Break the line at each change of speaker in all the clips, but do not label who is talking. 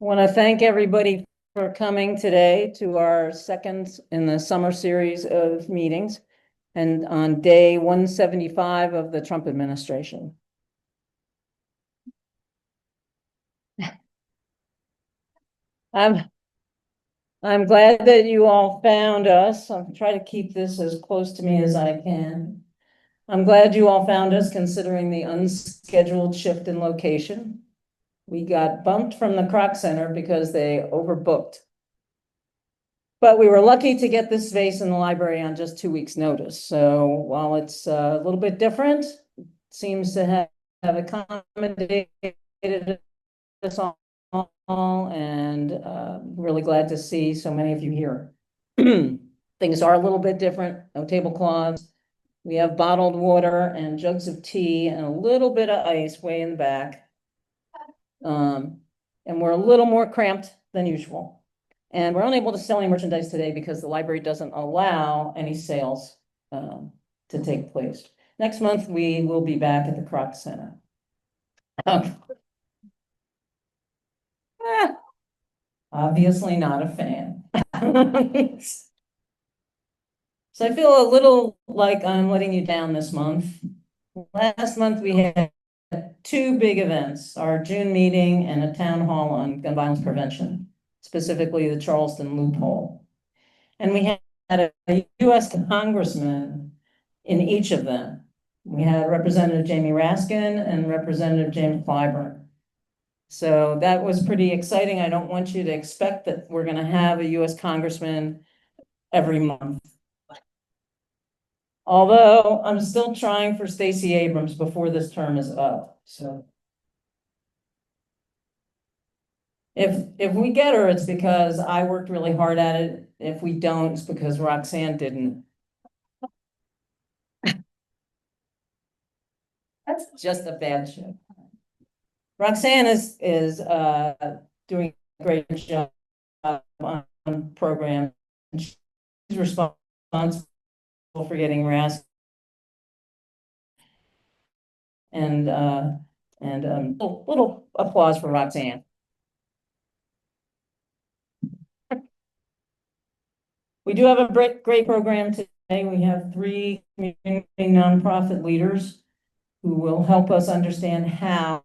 want to thank everybody for coming today to our second in the summer series of meetings and on day 175 of the Trump administration. I'm glad that you all found us. I'll try to keep this as close to me as I can. I'm glad you all found us considering the unscheduled shift in location. We got bumped from the Croc Center because they overbooked. But we were lucky to get this space in the library on just 2 weeks' notice. So while it's a little bit different, it seems to have accommodated us all, and really glad to see so many of you here. Things are a little bit different. No tablecloths. We have bottled water and jugs of tea and a little bit of ice way in the back. And we're a little more cramped than usual. And we're unable to sell any merchandise today because the library doesn't allow any sales to take place. Next month, we will be back at the Croc Center. Obviously not a fan. So I feel a little like I'm letting you down this month. Last month, we had 2 big events, our June meeting and a town hall on gun violence prevention, specifically the Charleston loophole. And we had a US congressman in each of them. We had Representative Jamie Raskin and Representative James Clyburn. So that was pretty exciting. I don't want you to expect that we're going to have a US congressman every month. Although I'm still trying for Stacey Abrams before this term is up. So if we get her, it's because I worked really hard at it. If we don't, it's because Roxanne didn't. That's just a bad show. Roxanne is doing a great job on program. She's responsible for getting RAS and little applause for Roxanne. We do have a great program today. We have 3 community nonprofit leaders who will help us understand how,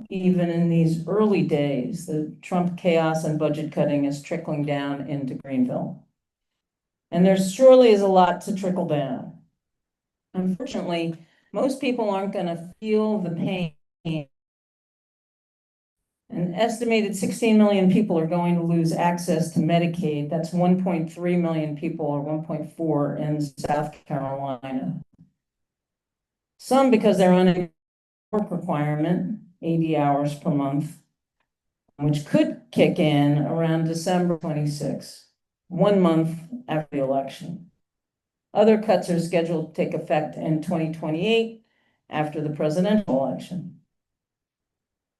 even in these early days, the Trump chaos and budget cutting is trickling down into Greenville. And there surely is a lot to trickle down. Unfortunately, most people aren't going to feel the pain. An estimated 16 million people are going to lose access to Medicaid. That's 1.3 million people, or 1.4 in South Carolina. Some because they're on a work requirement, 80 hours per month, which could kick in around December 26, 1 month after the election. Other cuts are scheduled to take effect in 2028 after the presidential election.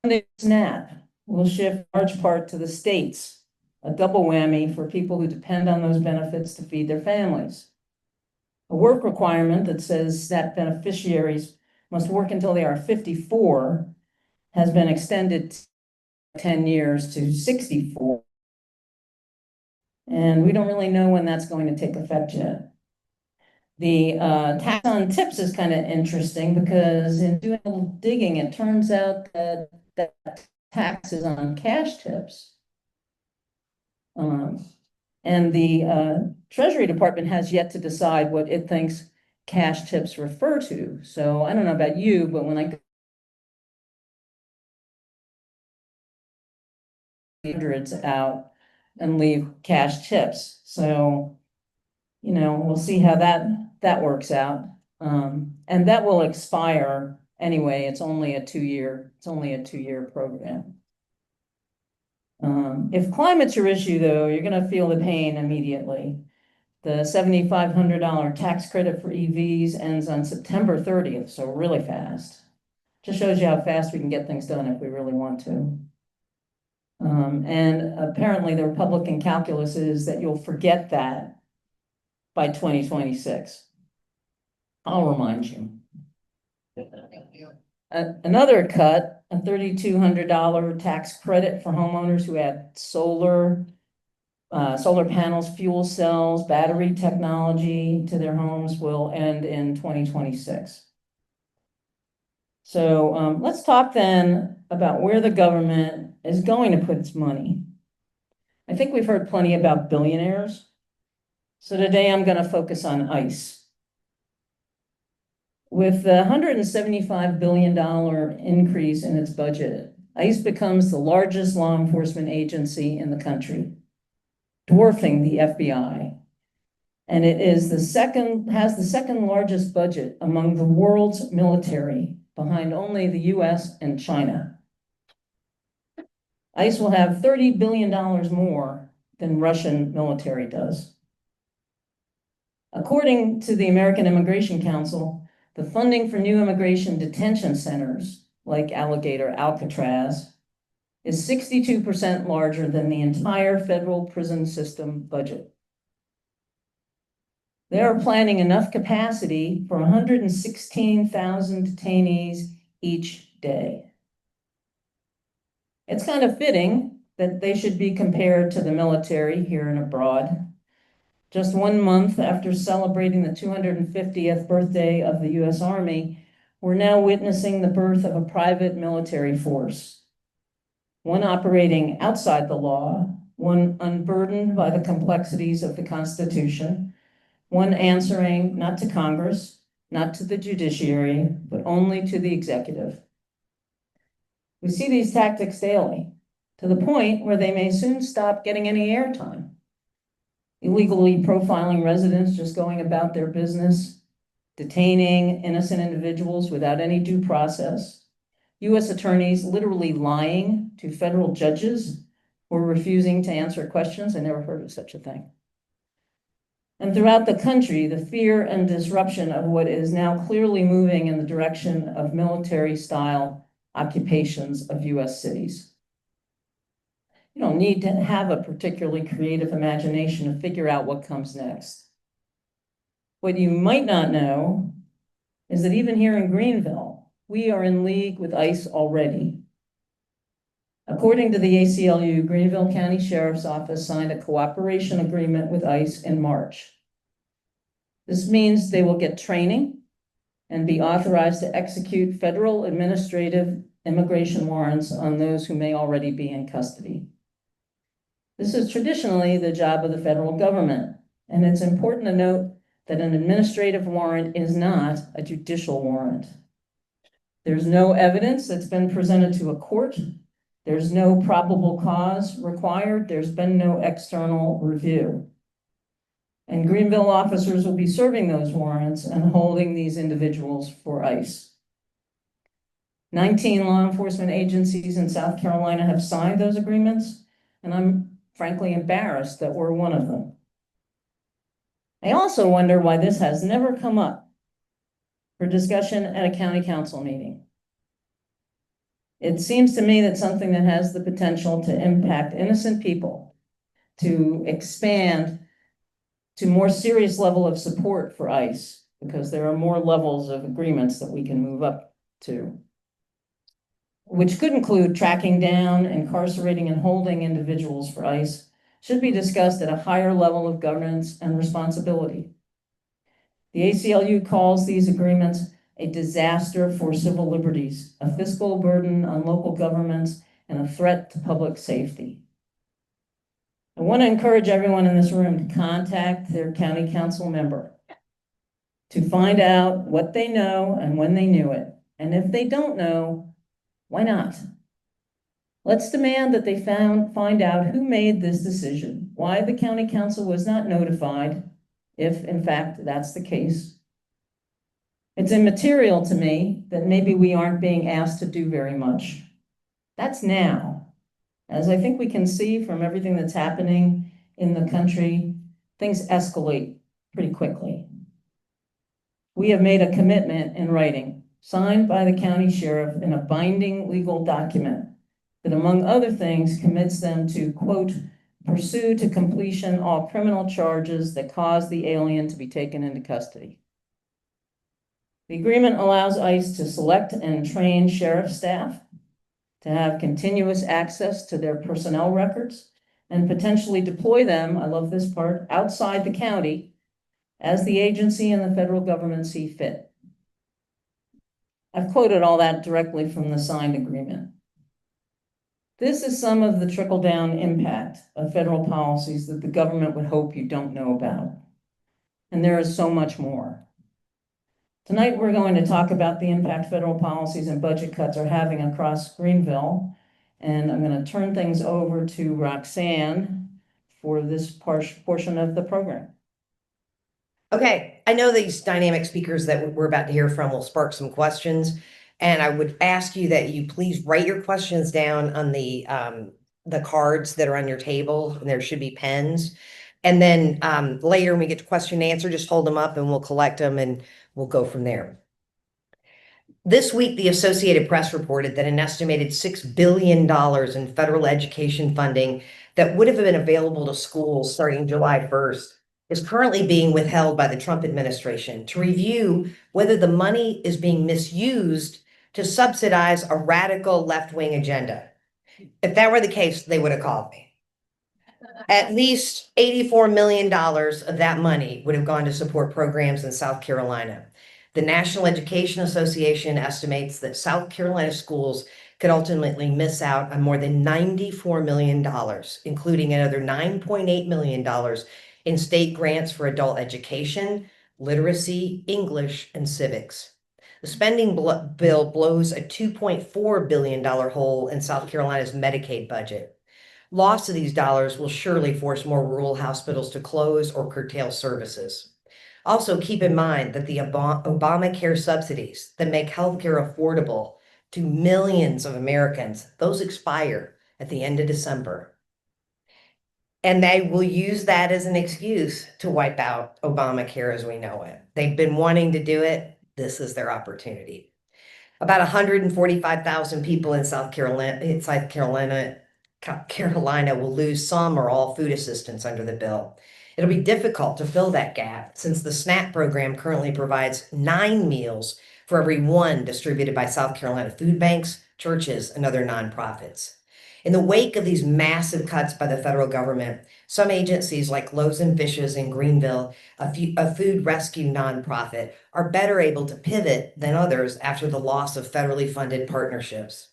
The SNAP will shift large part to the states, a double whammy for people who depend on those benefits to feed their families. A work requirement that says SNAP beneficiaries must work until they are 54 has been extended 10 years to 64. And we don't really know when that's going to take effect yet. The tax on tips is kind of interesting because in doing a little digging, it turns out that tax is on cash tips. And the Treasury Department has yet to decide what it thinks cash tips refer to. So I don't know about you, but when I go hundreds out and leave cash tips. So, you know, we'll see how that works out. And that will expire anyway. It's only a 2-year program. If climate's your issue, though, you're going to feel the pain immediately. The $7,500 tax credit for EVs ends on September 30th, so really fast. Just shows you how fast we can get things done if we really want to. And apparently the Republican calculus is that you'll forget that by 2026. I'll remind you. Another cut a $3,200 tax credit for homeowners who add solar panels, fuel cells, battery technology to their homes will end in 2026. So let's talk then about where the government is going to put its money. I think we've heard plenty about billionaires. So today I'm going to focus on ICE. With the $175 billion increase in its budget, ICE becomes the largest law enforcement agency in the country, dwarfing the FBI. And it is has the second largest budget among the world's military, behind only the US and China. ICE will have $30 billion more than Russian military does. According to the American Immigration Council, the funding for new immigration detention centers, like Alligator Alcatraz, is 62% larger than the entire federal prison system budget. They are planning enough capacity for 116,000 detainees each day. It's kind of fitting that they should be compared to the military here and abroad. Just 1 month after celebrating the 250th birthday of the US Army, we're now witnessing the birth of a private military force, one operating outside the law, one unburdened by the complexities of the Constitution, one answering not to Congress, not to the judiciary, but only to the executive. We see these tactics daily, to the point where they may soon stop getting any airtime. Illegally profiling residents just going about their business, detaining innocent individuals without any due process, US attorneys literally lying to federal judges or refusing to answer questions. I never heard of such a thing. And throughout the country, the fear and disruption of what is now clearly moving in the direction of military-style occupations of US cities. You don't need to have a particularly creative imagination to figure out what comes next. What you might not know is that even here in Greenville, we are in league with ICE already. According to the ACLU, Greenville County Sheriff's Office signed a cooperation agreement with ICE in March. This means they will get training and be authorized to execute federal administrative immigration warrants on those who may already be in custody. This is traditionally the job of the federal government, and it's important to note that an administrative warrant is not a judicial warrant. There's no evidence that's been presented to a court. There's no probable cause required. There's been no external review. And Greenville officers will be serving those warrants and holding these individuals for ICE. 19 law enforcement agencies in South Carolina have signed those agreements, and I'm frankly embarrassed that we're one of them. I also wonder why this has never come up for discussion at a county council meeting. It seems to me that something that has the potential to impact innocent people, to expand to more serious level of support for ICE, because there are more levels of agreements that we can move up to, which could include tracking down, incarcerating, and holding individuals for ICE, should be discussed at a higher level of governance and responsibility. The ACLU calls these agreements a disaster for civil liberties, a fiscal burden on local governments, and a threat to public safety. I want to encourage everyone in this room to contact their county council member to find out what they know and when they knew it. And if they don't know, why not? Let's demand that they find out who made this decision, why the county council was not notified, if in fact that's the case. It's immaterial to me that maybe we aren't being asked to do very much. That's now. As I think we can see from everything that's happening in the country, things escalate pretty quickly. We have made a commitment in writing, signed by the county sheriff in a binding legal document that, among other things, commits them to, quote, pursue to completion all criminal charges that cause the alien to be taken into custody. The agreement allows ICE to select and train sheriff staff to have continuous access to their personnel records and potentially deploy them, I love this part, outside the county as the agency and the federal government see fit. I've quoted all that directly from the signed agreement. This is some of the trickle-down impact of federal policies that the government would hope you don't know about. And there is so much more. Tonight, we're going to talk about the impact federal policies and budget cuts are having across Greenville. And I'm going to turn things over to Roxanne for this portion of the program.
Okay, I know these dynamic speakers that we're about to hear from will spark some questions. And I would ask you that you please write your questions down on the cards that are on your table, and there should be pens. And then later when we get to question and answer, just hold them up and we'll collect them and we'll go from there. This week, the Associated Press reported that an estimated $6 billion in federal education funding that would have been available to schools starting July 1st is currently being withheld by the Trump administration to review whether the money is being misused to subsidize a radical left-wing agenda. If that were the case, they would have called me. At least $84 million of that money would have gone to support programs in South Carolina. The National Education Association estimates that South Carolina schools could ultimately miss out on more than $94 million, including another $9.8 million in state grants for adult education, literacy, English, and civics. The spending bill blows a $2.4 billion hole in South Carolina's Medicaid budget. Loss of these dollars will surely force more rural hospitals to close or curtail services. Also, keep in mind that the Obamacare subsidies that make healthcare affordable to millions of Americans, those expire at the end of December. And they will use that as an excuse to wipe out Obamacare as we know it. They've been wanting to do it. This is their opportunity. About 145,000 people in South Carolina will lose some or all food assistance under the bill. It'll be difficult to fill that gap since the SNAP program currently provides 9 meals for every 1 distributed by South Carolina food banks, churches, and other nonprofits. In the wake of these massive cuts by the federal government, some agencies like Loaves and Fishes in Greenville, a food rescue nonprofit, are better able to pivot than others after the loss of federally funded partnerships.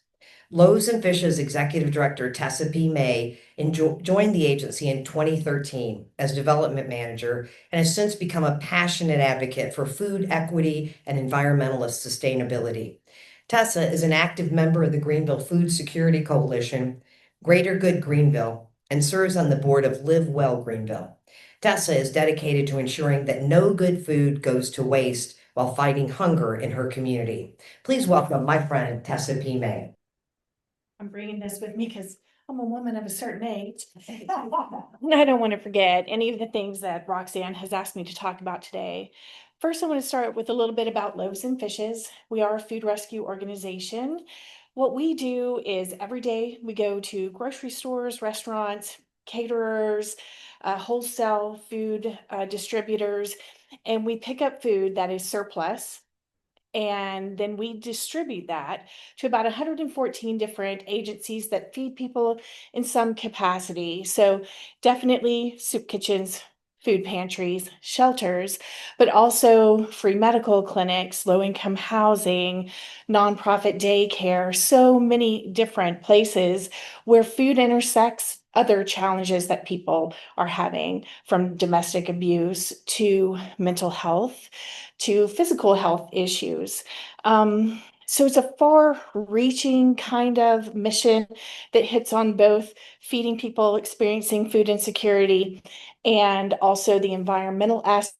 Loaves and Fishes Executive Director Tessa P. May joined the agency in 2013 as development manager and has since become a passionate advocate for food equity and environmentalist sustainability. Tessa is an active member of the Greenville Food Security Coalition, Greater Good Greenville, and serves on the board of Live Well Greenville. Tessa is dedicated to ensuring that no good food goes to waste while fighting hunger in her community. Please welcome my friend, Tessa P. May.
I'm bringing this with me because I'm a woman of a certain age. And I don't want to forget any of the things that Roxanne has asked me to talk about today. First, I want to start with a little bit about Loaves and Fishes. We are a food rescue organization. What we do is every day we go to grocery stores, restaurants, caterers, wholesale food distributors, and we pick up food that is surplus. And then we distribute that to about 114 different agencies that feed people in some capacity. So definitely soup kitchens, food pantries, shelters, but also free medical clinics, low-income housing, nonprofit daycare, so many different places where food intersects other challenges that people are having, from domestic abuse to mental health to physical health issues. So it's a far-reaching kind of mission that hits on both feeding people experiencing food insecurity and also the environmental aspect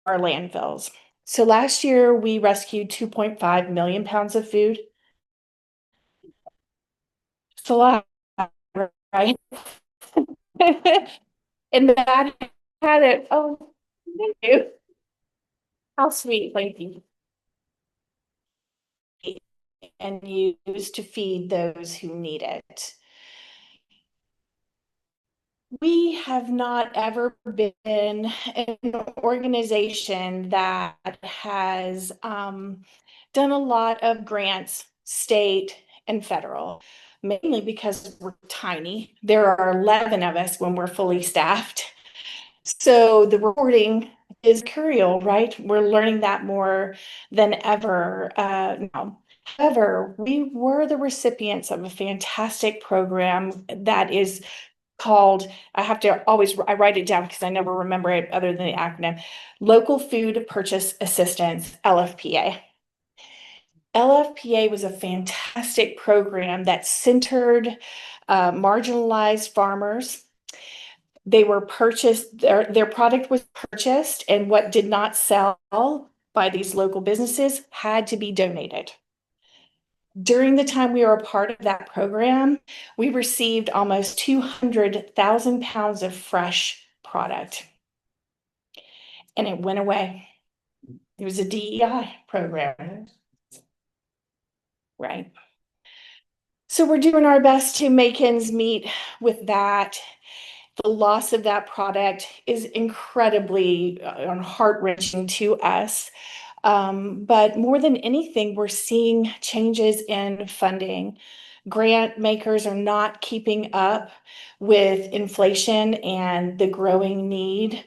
of our landfills. So last year we rescued 2.5 million pounds of food. It's a lot, right? And that had it. Oh, thank you. How sweet, thank you. And used to feed those who need it. We have not ever been an organization that has done a lot of grants, state and federal, mainly because we're tiny. There are 11 of us when we're fully staffed. So the reporting is curial, right? We're learning that more than ever now. However, we were the recipients of a fantastic program that is called, I write it down because I never remember it other than the acronym, Local Food Purchase Assistance, LFPA. LFPA was a fantastic program that centered marginalized farmers. They were purchased, their product was purchased, and what did not sell by these local businesses had to be donated. During the time we were a part of that program, we received almost 200,000 pounds of fresh product. And it went away. It was a DEI program. Right. So we're doing our best to make ends meet with that. The loss of that product is incredibly heart-wrenching to us. But more than anything, we're seeing changes in funding. Grant makers are not keeping up with inflation and the growing need.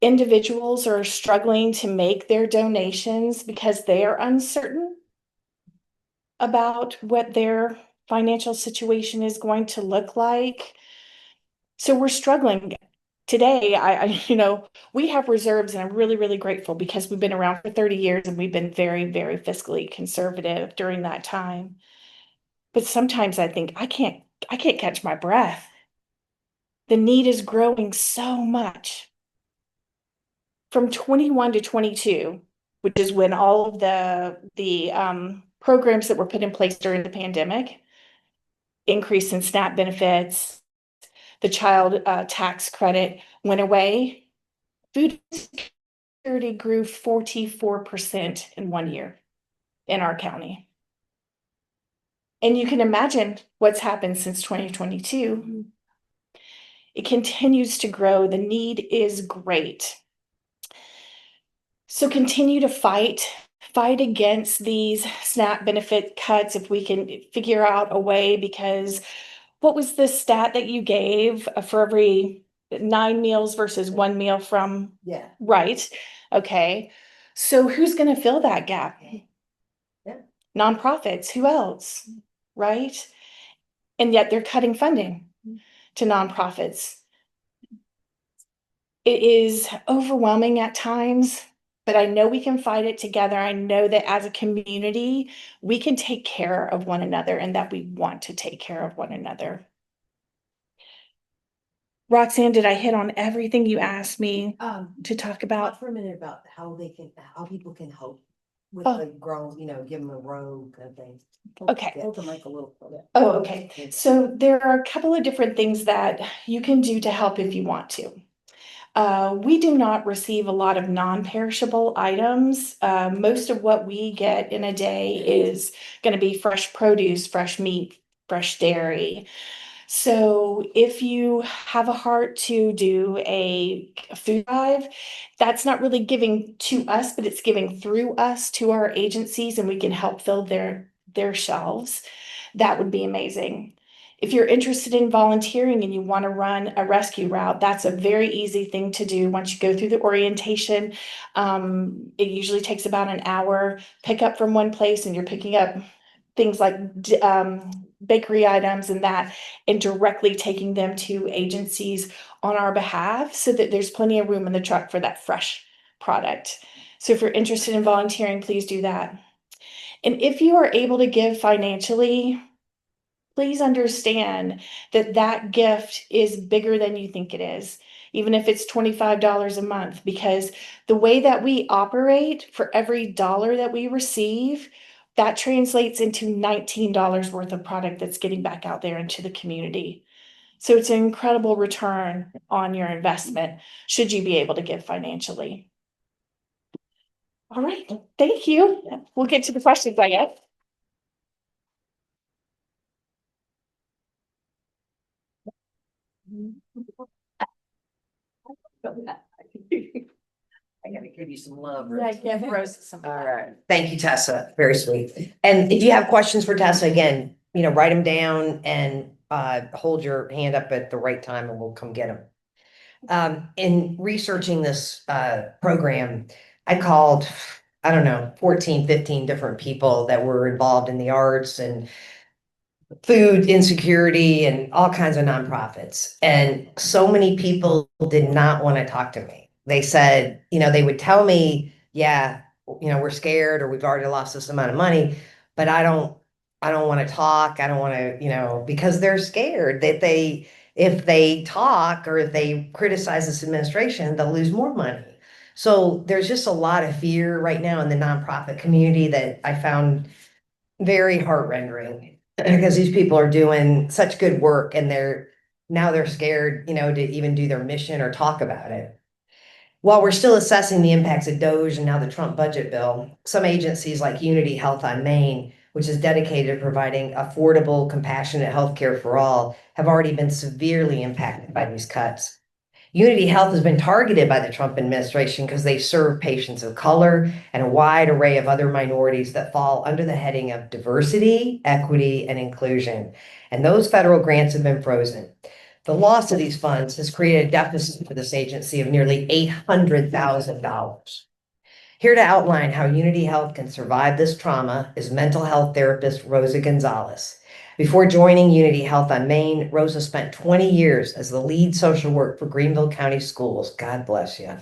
Individuals are struggling to make their donations because they are uncertain about what their financial situation is going to look like. So we're struggling. Today, we have reserves, and I'm really, really grateful because we've been around for 30 years and we've been very, very fiscally conservative during that time. But sometimes I think I can't catch my breath. The need is growing so much. From 21 to 22, which is when all of the programs that were put in place during the pandemic, increase in SNAP benefits, the child tax credit went away. Food security grew 44% in 1 year in our county. And you can imagine what's happened since 2022. It continues to grow. The need is great. So continue to fight against these SNAP benefit cuts if we can figure out a way, because what was the stat that you gave for every 9 meals versus 1 meal from?
Yeah.
Right. Okay. So who's going to fill that gap?
Yeah.
Nonprofits. Who else? Right. And yet they're cutting funding to nonprofits. It is overwhelming at times, but I know we can fight it together. I know that as a community, we can take care of one another and that we want to take care of one another. Roxanne, did I hit on everything you asked me to talk about?
Talk for a minute about how people can help with
Oh.
the grown, give them a row kind of thing.
Okay.
Hold the mic a little further.
Oh, okay. So there are a couple of different things that you can do to help if you want to. We do not receive a lot of non-perishable items. Most of what we get in a day is going to be fresh produce, fresh meat, fresh dairy. So if you have a heart to do a food drive, that's not really giving to us, but it's giving through us to our agencies, and we can help fill their shelves. That would be amazing. If you're interested in volunteering and you want to run a rescue route, that's a very easy thing to do. Once you go through the orientation, it usually takes about an hour. Pick up from one place, and you're picking up things like bakery items and directly taking them to agencies on our behalf so that there's plenty of room in the truck for that fresh product. So if you're interested in volunteering, please do that. And if you are able to give financially, please understand that that gift is bigger than you think it is, even if it's $25 a month, because the way that we operate, for every dollar that we receive, that translates into $19 worth of product that's getting back out there into the community. So it's an incredible return on your investment should you be able to give financially. All right, thank you. We'll get to the questions, I guess.
I gotta give you some love.
Yeah, give Rosa some.
All right. Thank you, Tessa. Very sweet. And if you have questions for Tessa, again, write them down and hold your hand up at the right time and we'll come get them. In researching this program, I called, I don't know, 14, 15 different people that were involved in the arts and food insecurity and all kinds of nonprofits. And so many people did not want to talk to me. They said, they would tell me, yeah, we're scared or we've already lost this amount of money, but I don't want to talk. I don't want to, because they're scared that if they talk or if they criticize this administration, they'll lose more money. So there's just a lot of fear right now in the nonprofit community that I found very heart-rendering because these people are doing such good work and they're scared, to even do their mission or talk about it. While we're still assessing the impacts of DOGE and now the Trump budget bill, some agencies like Unity Health on Main, which is dedicated to providing affordable, compassionate healthcare for all, have already been severely impacted by these cuts. Unity Health has been targeted by the Trump administration because they serve patients of color and a wide array of other minorities that fall under the heading of diversity, equity, and inclusion. And those federal grants have been frozen. The loss of these funds has created a deficit for this agency of nearly $800,000. Here to outline how Unity Health can survive this trauma is mental health therapist Rosa Gonzalez. Before joining Unity Health on Main, Rosa spent 20 years as the lead social work for Greenville County Schools. God bless you.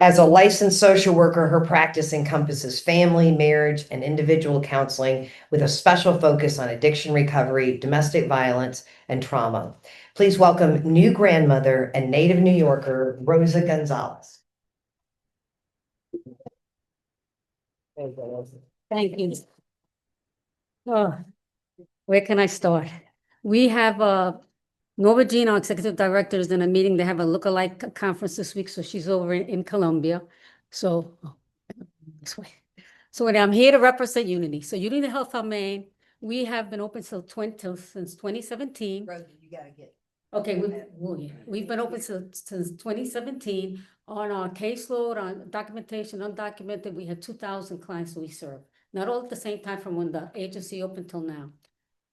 As a licensed social worker, her practice encompasses family, marriage, and individual counseling with a special focus on addiction recovery, domestic violence, and trauma. Please welcome new grandmother and native New Yorker, Rosa Gonzalez.
Thank you. Oh, where can I start? We have Nova Jean, our executive director, is in a meeting. They have a lookalike conference this week, so she's over in Columbia. So this way. So I'm here to represent Unity. So Unity Health on Main, we have been open since 2017.
Rosa, you gotta get.
Okay, we've been open since 2017 on our caseload, on documentation, undocumented. We had 2,000 clients that we serve. Not all at the same time from when the agency opened till now.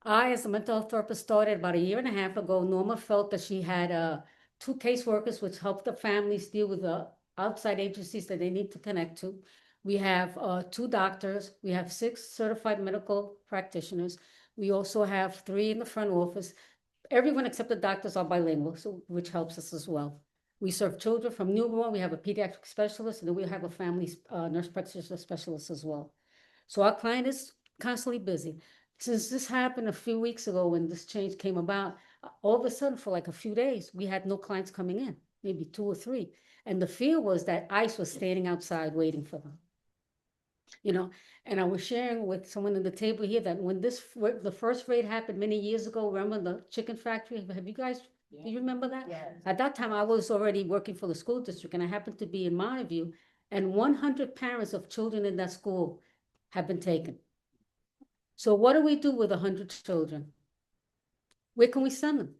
I, as a mental health therapist, started about a year and a half ago. Norma felt that she had 2 caseworkers, which helped the families deal with the outside agencies that they need to connect to. We have 2 doctors. We have 6 certified medical practitioners. We also have 3 in the front office. Everyone except the doctors are bilingual, so which helps us as well. We serve children from newborn. We have a pediatric specialist, and then we have a family nurse practitioner specialist as well. So our client is constantly busy. Since this happened a few weeks ago when this change came about, all of a sudden for like a few days, we had no clients coming in, maybe 2 or 3. And the fear was that ICE was standing outside waiting for them. And I was sharing with someone at the table here that when the first raid happened many years ago, remember the chicken factory? Have you guys, do you remember that?
Yes.
At that time, I was already working for the school district and I happened to be in Mountain View, and 100 parents of children in that school have been taken. So what do we do with 100 children? Where can we send them?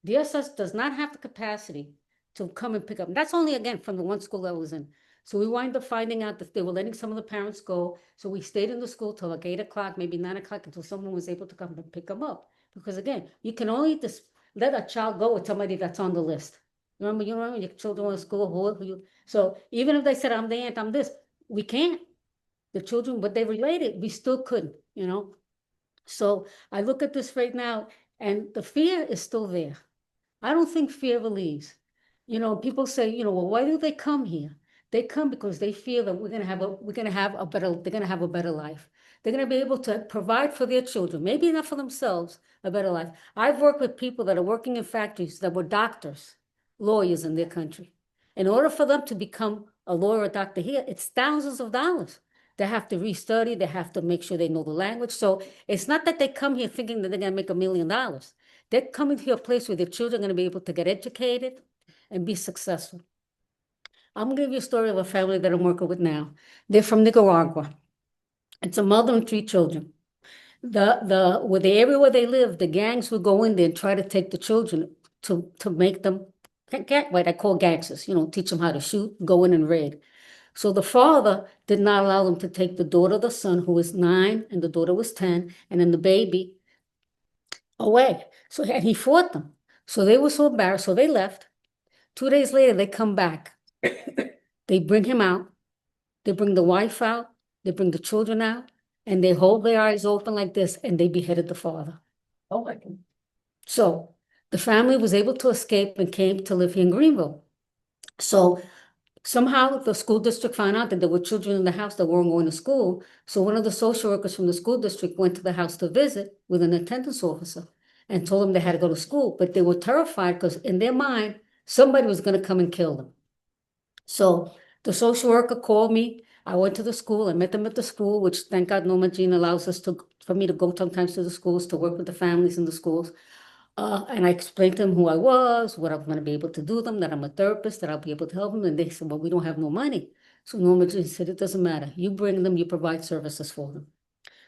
DSS does not have the capacity to come and pick up. And that's only, again, from the one school that I was in. So we wind up finding out that they were letting some of the parents go. So we stayed in the school till like 8 o'clock, maybe 9 o'clock, until someone was able to come and pick them up. Because again, you can only just let a child go with somebody that's on the list. Remember your children in school, so even if they said, I'm the aunt, I'm this, we can't. The children, but they related, we still couldn't, So I look at this right now, and the fear is still there. I don't think fear relieves. People say, well, why do they come here? They come because they feel that they're gonna have a better life. They're gonna be able to provide for their children, maybe not for themselves, a better life. I've worked with people that are working in factories that were doctors, lawyers in their country. In order for them to become a lawyer or doctor here, it's thousands of dollars. They have to restudy, they have to make sure they know the language. So it's not that they come here thinking that they're gonna make $1 million. They're coming to a place where their children are gonna be able to get educated and be successful. I'm gonna give you a story of a family that I'm working with now. They're from Nicaragua. It's a mother and 3 children. With the area where they live, the gangs would go in there and try to take the children to make them, what I call gangsters, teach them how to shoot, go in and raid. So the father did not allow them to take the daughter, the son, who was 9, and the daughter was 10, and then the baby away. So, and he fought them. So they were so embarrassed, so they left. 2 days later, they come back. They bring him out. They bring the wife out. They bring the children out, and they hold their eyes open like this, and they beheaded the father.
Oh, my God.
So the family was able to escape and came to live here in Greenville. So somehow the school district found out that there were children in the house that weren't going to school. So one of the social workers from the school district went to the house to visit with an attendance officer and told them they had to go to school. But they were terrified because in their mind, somebody was going to come and kill them. So the social worker called me. I went to the school. I met them at the school, which thank God Norma Jean allows us for me to go sometimes to the schools to work with the families in the schools. And I explained to them who I was, what I'm going to be able to do them, that I'm a therapist, that I'll be able to help them. And they said, well, we don't have no money. So Norma Jean said, it doesn't matter. You bring them, you provide services for them.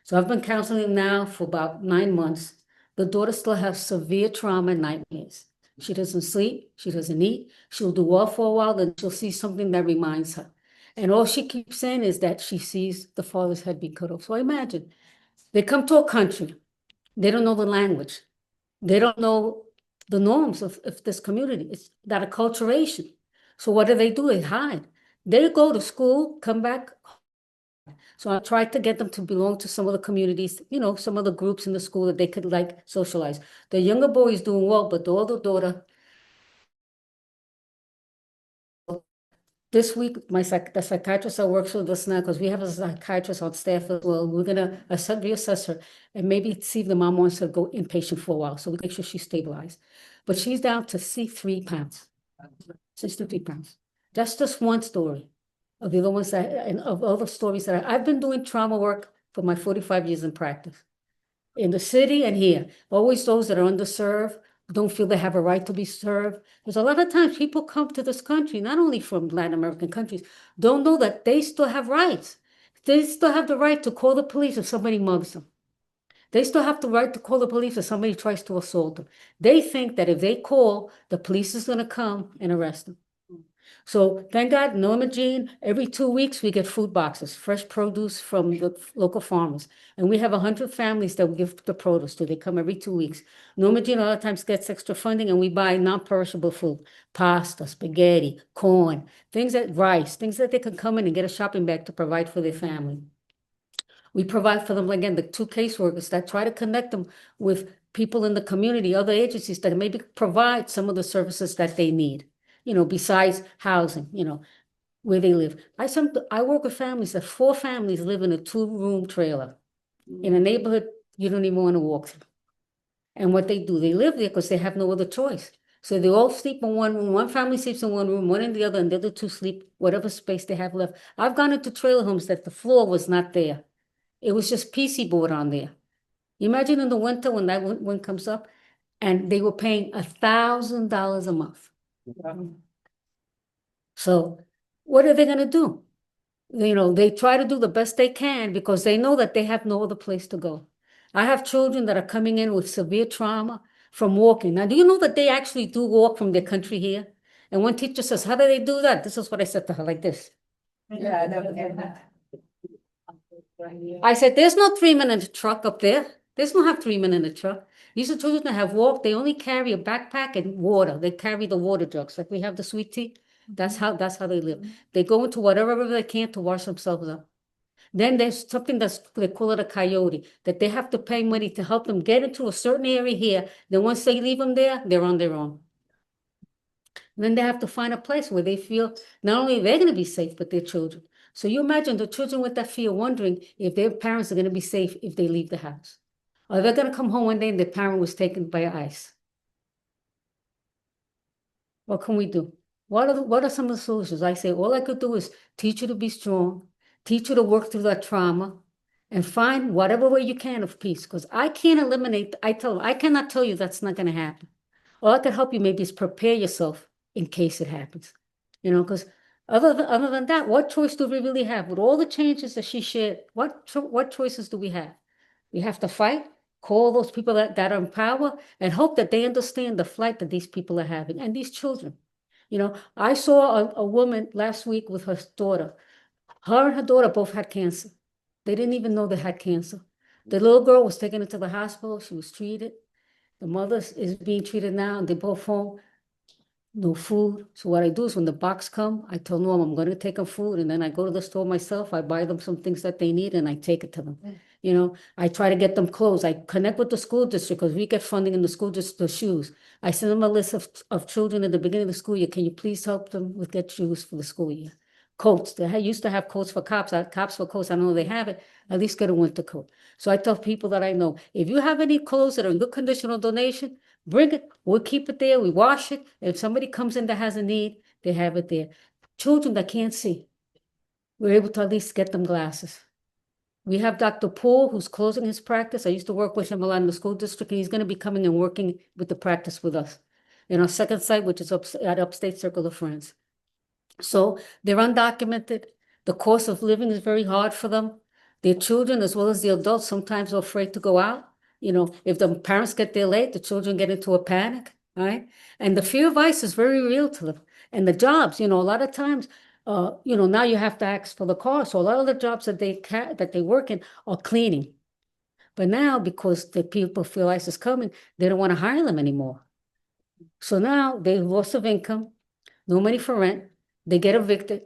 So I've been counseling them now for about 9 months. The daughter still has severe trauma and nightmares. She doesn't sleep. She doesn't eat. She'll do well for a while, then she'll see something that reminds her. And all she keeps saying is that she sees the father's head being cut off. So I imagine they come to a country. They don't know the language. They don't know the norms of this community. It's that acculturation. So what do? They hide. They go to school, come back. So I tried to get them to belong to some of the communities, some of the groups in the school that they could socialize. The younger boy is doing well, but the older daughter, this week, the psychiatrist that works with us now, because we have a psychiatrist on staff as well, we're gonna reassess her and maybe see if the mom wants to go inpatient for a while, so we make sure she's stabilized. But she's down to 63 pounds, 63 pounds. That's just one story of the other ones and of other stories that I've been doing trauma work for my 45 years in practice. In the city and here, always those that are underserved, don't feel they have a right to be served. There's a lot of times people come to this country, not only from Latin American countries, don't know that they still have rights. They still have the right to call the police if somebody mugs them. They still have the right to call the police if somebody tries to assault them. They think that if they call, the police is going to come and arrest them. So thank God, Norma Jean, every 2 weeks we get food boxes, fresh produce from the local farmers. And we have 100 families that we give the produce to. They come every 2 weeks. Norma Jean a lot of times gets extra funding and we buy non-perishable food, pasta, spaghetti, corn, rice, things that they can come in and get a shopping bag to provide for their family. We provide for them, again, the 2 caseworkers that try to connect them with people in the community, other agencies that maybe provide some of the services that they need. Besides housing, where they live. I work with families that 4 families live in a 2-room trailer in a neighborhood you don't even want to walk through. And what they do, they live there because they have no other choice. So they all sleep in one room. One family sleeps in one room, one in the other, and the other 2 sleep whatever space they have left. I've gone into trailer homes that the floor was not there. It was just PC board on there. Imagine in the winter when that one comes up, and they were paying $1,000 a month. So what are they going to do? They try to do the best they can because they know that they have no other place to go. I have children that are coming in with severe trauma from walking. Now, do you know that they actually do walk from their country here? And one teacher says, how do they do that? This is what I said to her, like this. I said, there's no 3-minute truck up there. There's no have 3-minute truck. These are children that have walked. They only carry a backpack and water. They carry the water jugs, like we have the sweet tea. That's how they live. They go into whatever river they can to wash themselves up. Then there's something they call it a coyote, that they have to pay money to help them get into a certain area here. Then once they leave them there, they're on their own. Then they have to find a place where they feel not only they're going to be safe, but their children. So you imagine the children with that fear wondering if their parents are going to be safe if they leave the house. Or they're going to come home one day and their parent was taken by ICE. What can we do? What are some of the solutions? I say, all I could do is teach you to be strong, teach you to work through that trauma, and find whatever way you can of peace. Because I can't eliminate, I cannot tell you that's not going to happen. All I can help you maybe is prepare yourself in case it happens. Because other than that, what choice do we really have? With all the changes that she shared, what choices do we have? We have to fight, Call those people that are in power and hope that they understand the flight that these people are having and these children. You know, I saw a woman last week with her daughter. Her and her daughter both had cancer. They didn't even know they had cancer. The little girl was taken into the hospital. She was treated. The mother is being treated now, and they both home. No food. So what I do is when the box come, I tell Norm I'm going to take them food, and then I go to the store myself. I buy them some things that they need, and I take it to them. You know, I try to get them clothes. I connect with the school district because we get funding in the school district, the shoes. I send them a list of children at the beginning of the school year. Can you please help them with get shoes for the school year? Coats. They used to have coats for cops. Cops for coats. I don't know they have it. At least get a winter coat. So I tell people that I know, if you have any clothes that are in good condition or donation, bring it. We'll keep it there. We wash it. If somebody comes in that has a need, they have it there. Children that can't see, we're able to at least get them glasses. We have Dr. Poole, who's closing his practice. I used to work with him a lot in the school district, and he's going to be coming and working with the practice with us in our second site, which is at Upstate Circle of France. So they're undocumented. The cost of living is very hard for them. Their children, as well as the adults, sometimes are afraid to go out. You know, if the parents get there late, the children get into a panic, right? And the fear of ICE is very real to them. And the jobs, you know, a lot of times, you know, now you have to ask for the car. So a lot of the jobs that they work in are cleaning. But now, because the people feel ICE is coming, they don't want to hire them anymore. So now they loss of income, no money for rent, they get evicted,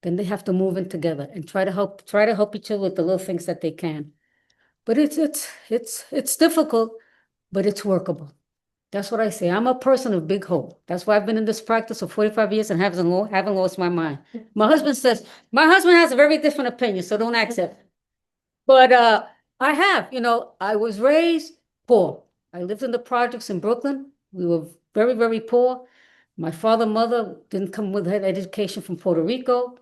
then they have to move in together and try to help each other with the little things that they can. But it's difficult, but it's workable. That's what I say. I'm a person of big hope. That's why I've been in this practice for 45 years and haven't lost my mind. My husband has a very different opinion, so don't accept it. But I have, you know, I was raised poor. I lived in the projects in Brooklyn. We were very, very poor. My father and mother didn't come with an education from Puerto Rico.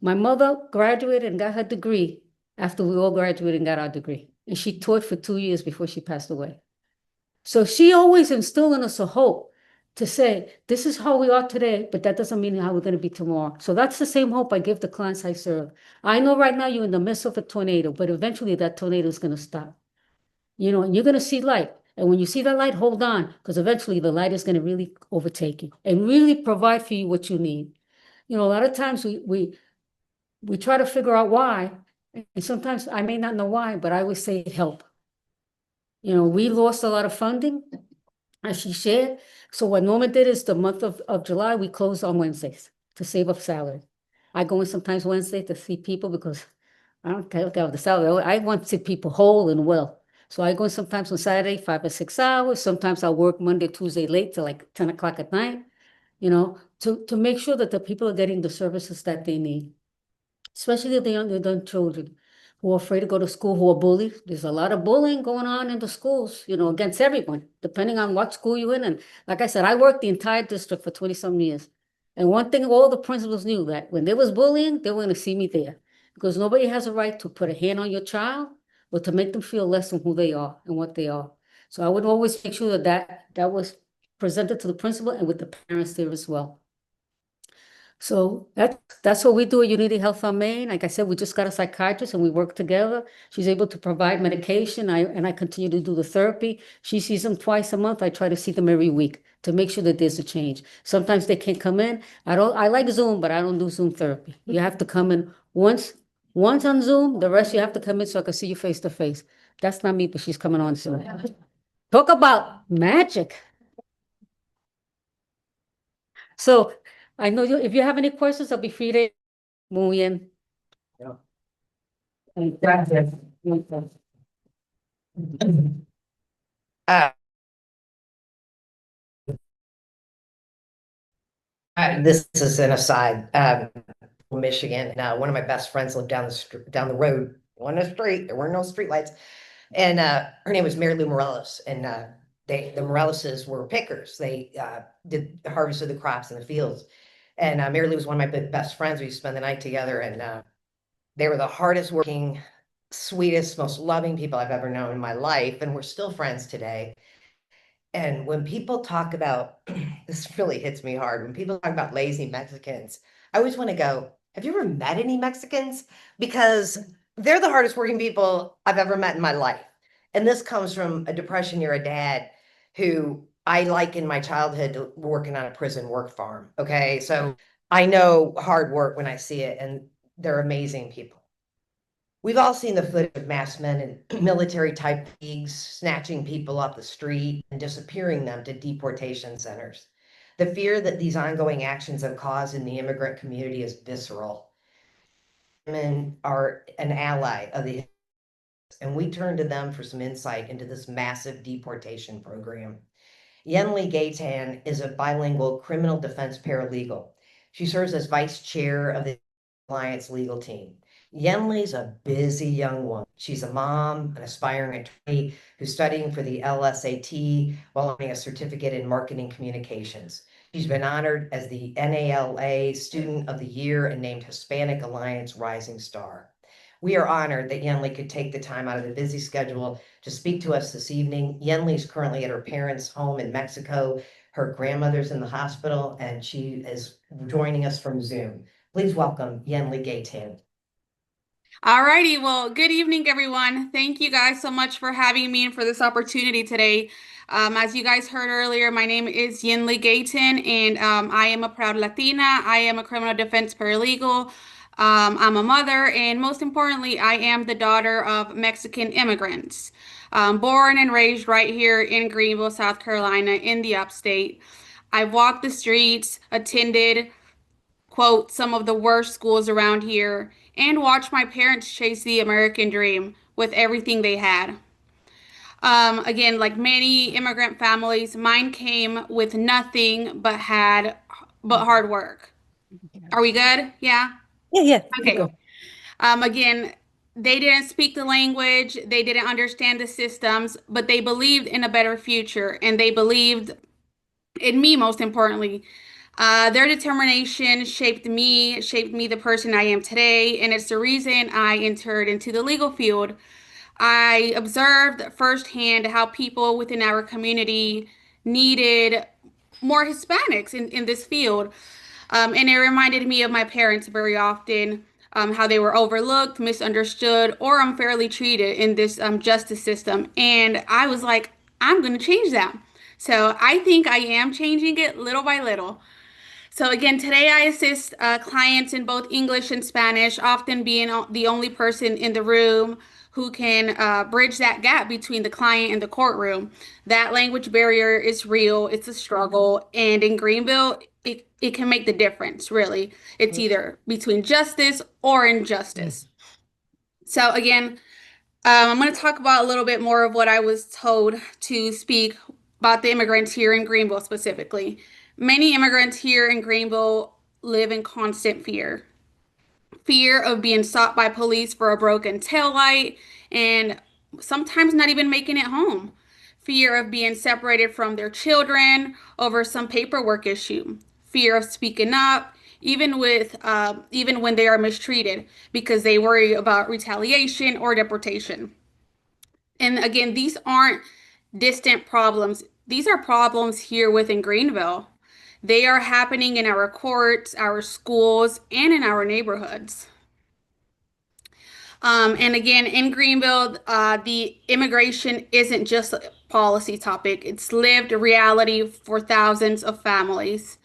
My mother graduated and got her degree after we all graduated and got our degree. And she taught for 2 years before she passed away. So she always instilled in us a hope to say, this is how we are today, but that doesn't mean how we're going to be tomorrow. So that's the same hope I give the clients I serve. I know right now you're in the midst of a tornado, but eventually that tornado is going to stop. You know, and you're going to see light. And when you see that light, hold on, because eventually the light is going to really overtake you and really provide for you what you need. You know, a lot of times we try to figure out why, and sometimes I may not know why, but I always say help. You know, we lost a lot of funding, as she shared. So what Norma did is the month of July, we closed on Wednesdays to save up salary. I go in sometimes Wednesday to see people because I don't care about the salary. I want to see people whole and well. So I go in sometimes on Saturday, 5 or 6 hours. Sometimes I'll work Monday, Tuesday late till like 10 o'clock at night, you know, to make sure that the people are getting the services that they need, especially the young children who are afraid to go to school, who are bullied. There's a lot of bullying going on in the schools, you know, against everyone, depending on what school you're in. And like I said, I worked the entire district for 20-some years. And one thing all the principals knew, that when there was bullying, they were going to see me there, because nobody has a right to put a hand on your child or to make them feel less than who they are and what they are. So I would always make sure that was presented to the principal and with the parents there as well. So that's what we do at Unity Health on Main. Like I said, we just got a psychiatrist and we work together. She's able to provide medication. I continue to do the therapy. She sees them twice a month. I try to see them every week to make sure that there's a change. Sometimes they can't come in. I like Zoom, but I don't do Zoom therapy. You have to come in once on Zoom. The rest you have to come in so I can see you face to face. That's not me, but she's coming on soon. Talk about magic. So I know if you have any questions, I'll be free to. Muy bien. Gracias.
Uh, this is an aside. Michigan. One of my best friends lived down the road on the street. There were no streetlights, and her name was Mary Lou Morales. And the Moraleses were pickers. They did the harvest of the crops in the fields. And Mary Lou was one of my best friends. We used to spend the night together, and they were the hardest working, sweetest, most loving people I've ever known in my life, and we're still friends today. And when people talk about, this really hits me hard, when people talk about lazy Mexicans, I always want to go, have you ever met any Mexicans? Because they're the hardest working people I've ever met in my life. And this comes from a depression near a dad who I liken my childhood to working on a prison work farm. Okay. So I know hard work when I see it, and they're amazing people. We've all seen the footage of masked men in military type fatigues, snatching people off the street and disappearing them to deportation centers. The fear that these ongoing actions have caused in the immigrant community is visceral. Women are an ally of the, and we turn to them for some insight into this massive deportation program. Yenli Gaytan is a bilingual criminal defense paralegal. She serves as vice chair of the Alliance legal team. Yenli's a busy young woman. She's a mom, an aspiring attorney who's studying for the LSAT while earning a certificate in marketing communications. She's been honored as the NALA Student of the Year and named Hispanic Alliance Rising Star. We are honored that Yenli could take the time out of the busy schedule to speak to us this evening. Yenli is currently at her parents' home in Mexico. Her grandmother's in the hospital, and she is joining us from Zoom. Please welcome Yenli Gaytan.
Alrighty, well, good evening, everyone. Thank you guys so much for having me and for this opportunity today. As you guys heard earlier, my name is Yenli Gaytan, and I am a proud Latina. I am a criminal defense paralegal. I'm a mother, and most importantly, I am the daughter of Mexican immigrants. Born and raised right here in Greenville, South Carolina, in the upstate. I've walked the streets, attended, quote, some of the worst schools around here, and watched my parents chase the American dream with everything they had. Again, like many immigrant families, mine came with nothing but hard work. Are we good? Yeah.
Yeah.
Okay. Again, they didn't speak the language, they didn't understand the systems, but they believed in a better future, and they believed in me, most importantly. Their determination shaped me the person I am today, and it's the reason I entered into the legal field. I observed firsthand how people within our community needed more Hispanics in this field. And it reminded me of my parents very often, how they were overlooked, misunderstood, or unfairly treated in this justice system. And I was like, I'm going to change that. So I think I am changing it little by little. So again, today I assist clients in both English and Spanish, often being the only person in the room who can bridge that gap between the client and the courtroom. That language barrier is real, it's a struggle, and in Greenville, it can make the difference, really. It's either between justice or injustice. So again, I'm going to talk about a little bit more of what I was told to speak about the immigrants here in Greenville specifically. Many immigrants here in Greenville live in constant fear. Fear of being stopped by police for a broken taillight and sometimes not even making it home. Fear of being separated from their children over some paperwork issue. Fear of speaking up, even when they are mistreated because they worry about retaliation or deportation. And again, these aren't distant problems. These are problems here within Greenville. They are happening in our courts, our schools, and in our neighborhoods. And again, in Greenville, the immigration isn't just a policy topic, it's lived reality for thousands of families.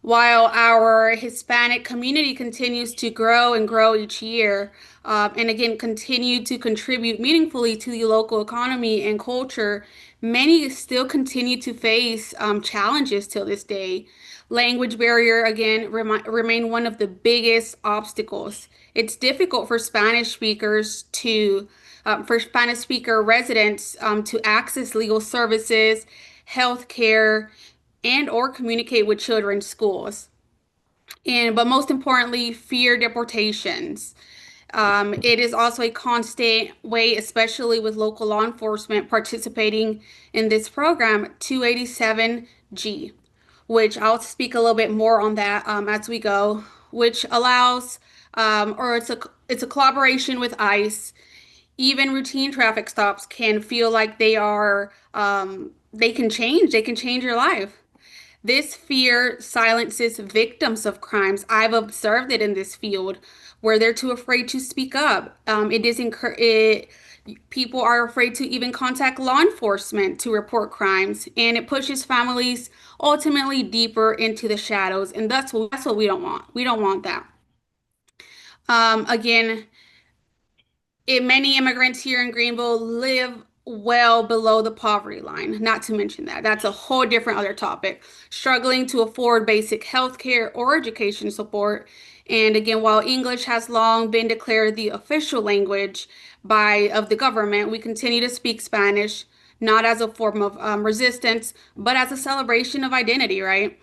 While our Hispanic community continues to grow and grow each year, and again, continue to contribute meaningfully to the local economy and culture, many still continue to face challenges till this day. Language barrier, again, remain one of the biggest obstacles. It's difficult for Spanish speakers for Spanish speaker residents to access legal services, healthcare, and or communicate with children's schools. But most importantly, fear deportations. It is also a constant way, especially with local law enforcement participating in this program, 287G, which I'll speak a little bit more on that as we go, which allows, or it's a collaboration with ICE. Even routine traffic stops can feel like they can change your life. This fear silences victims of crimes. I've observed it in this field where they're too afraid to speak up. It People are afraid to even contact law enforcement to report crimes, and it pushes families ultimately deeper into the shadows, and that's what we don't want. We don't want that. Again, many immigrants here in Greenville live well below the poverty line, not to mention that. That's a whole different other topic. Struggling to afford basic health care or education support. And again, while English has long been declared the official language of the government, we continue to speak Spanish, not as a form of resistance, but as a celebration of identity, right?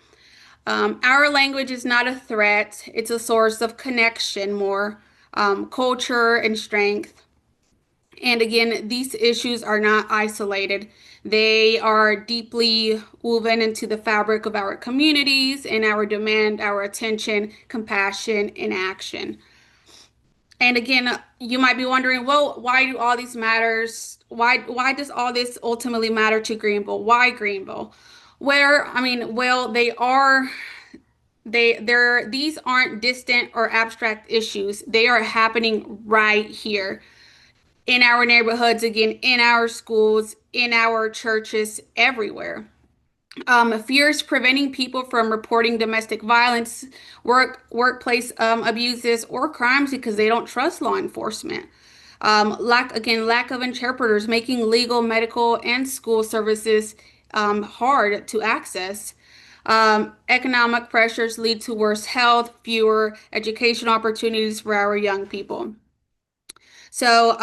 Our language is not a threat, it's a source of connection, more culture and strength. And again, these issues are not isolated. They are deeply woven into the fabric of our communities and demand our attention, compassion, and action. And again, you might be wondering, well, why do all these matters? Why does all this ultimately matter to Greenville? Why Greenville? Well, these aren't distant or abstract issues. They are happening right here in our neighborhoods, again, in our schools, in our churches, everywhere. Fears preventing people from reporting domestic violence, workplace abuses, or crimes because they don't trust law enforcement. Lack of interpreters, making legal, medical, and school services hard to access. Economic pressures lead to worse health, fewer education opportunities for our young people. So,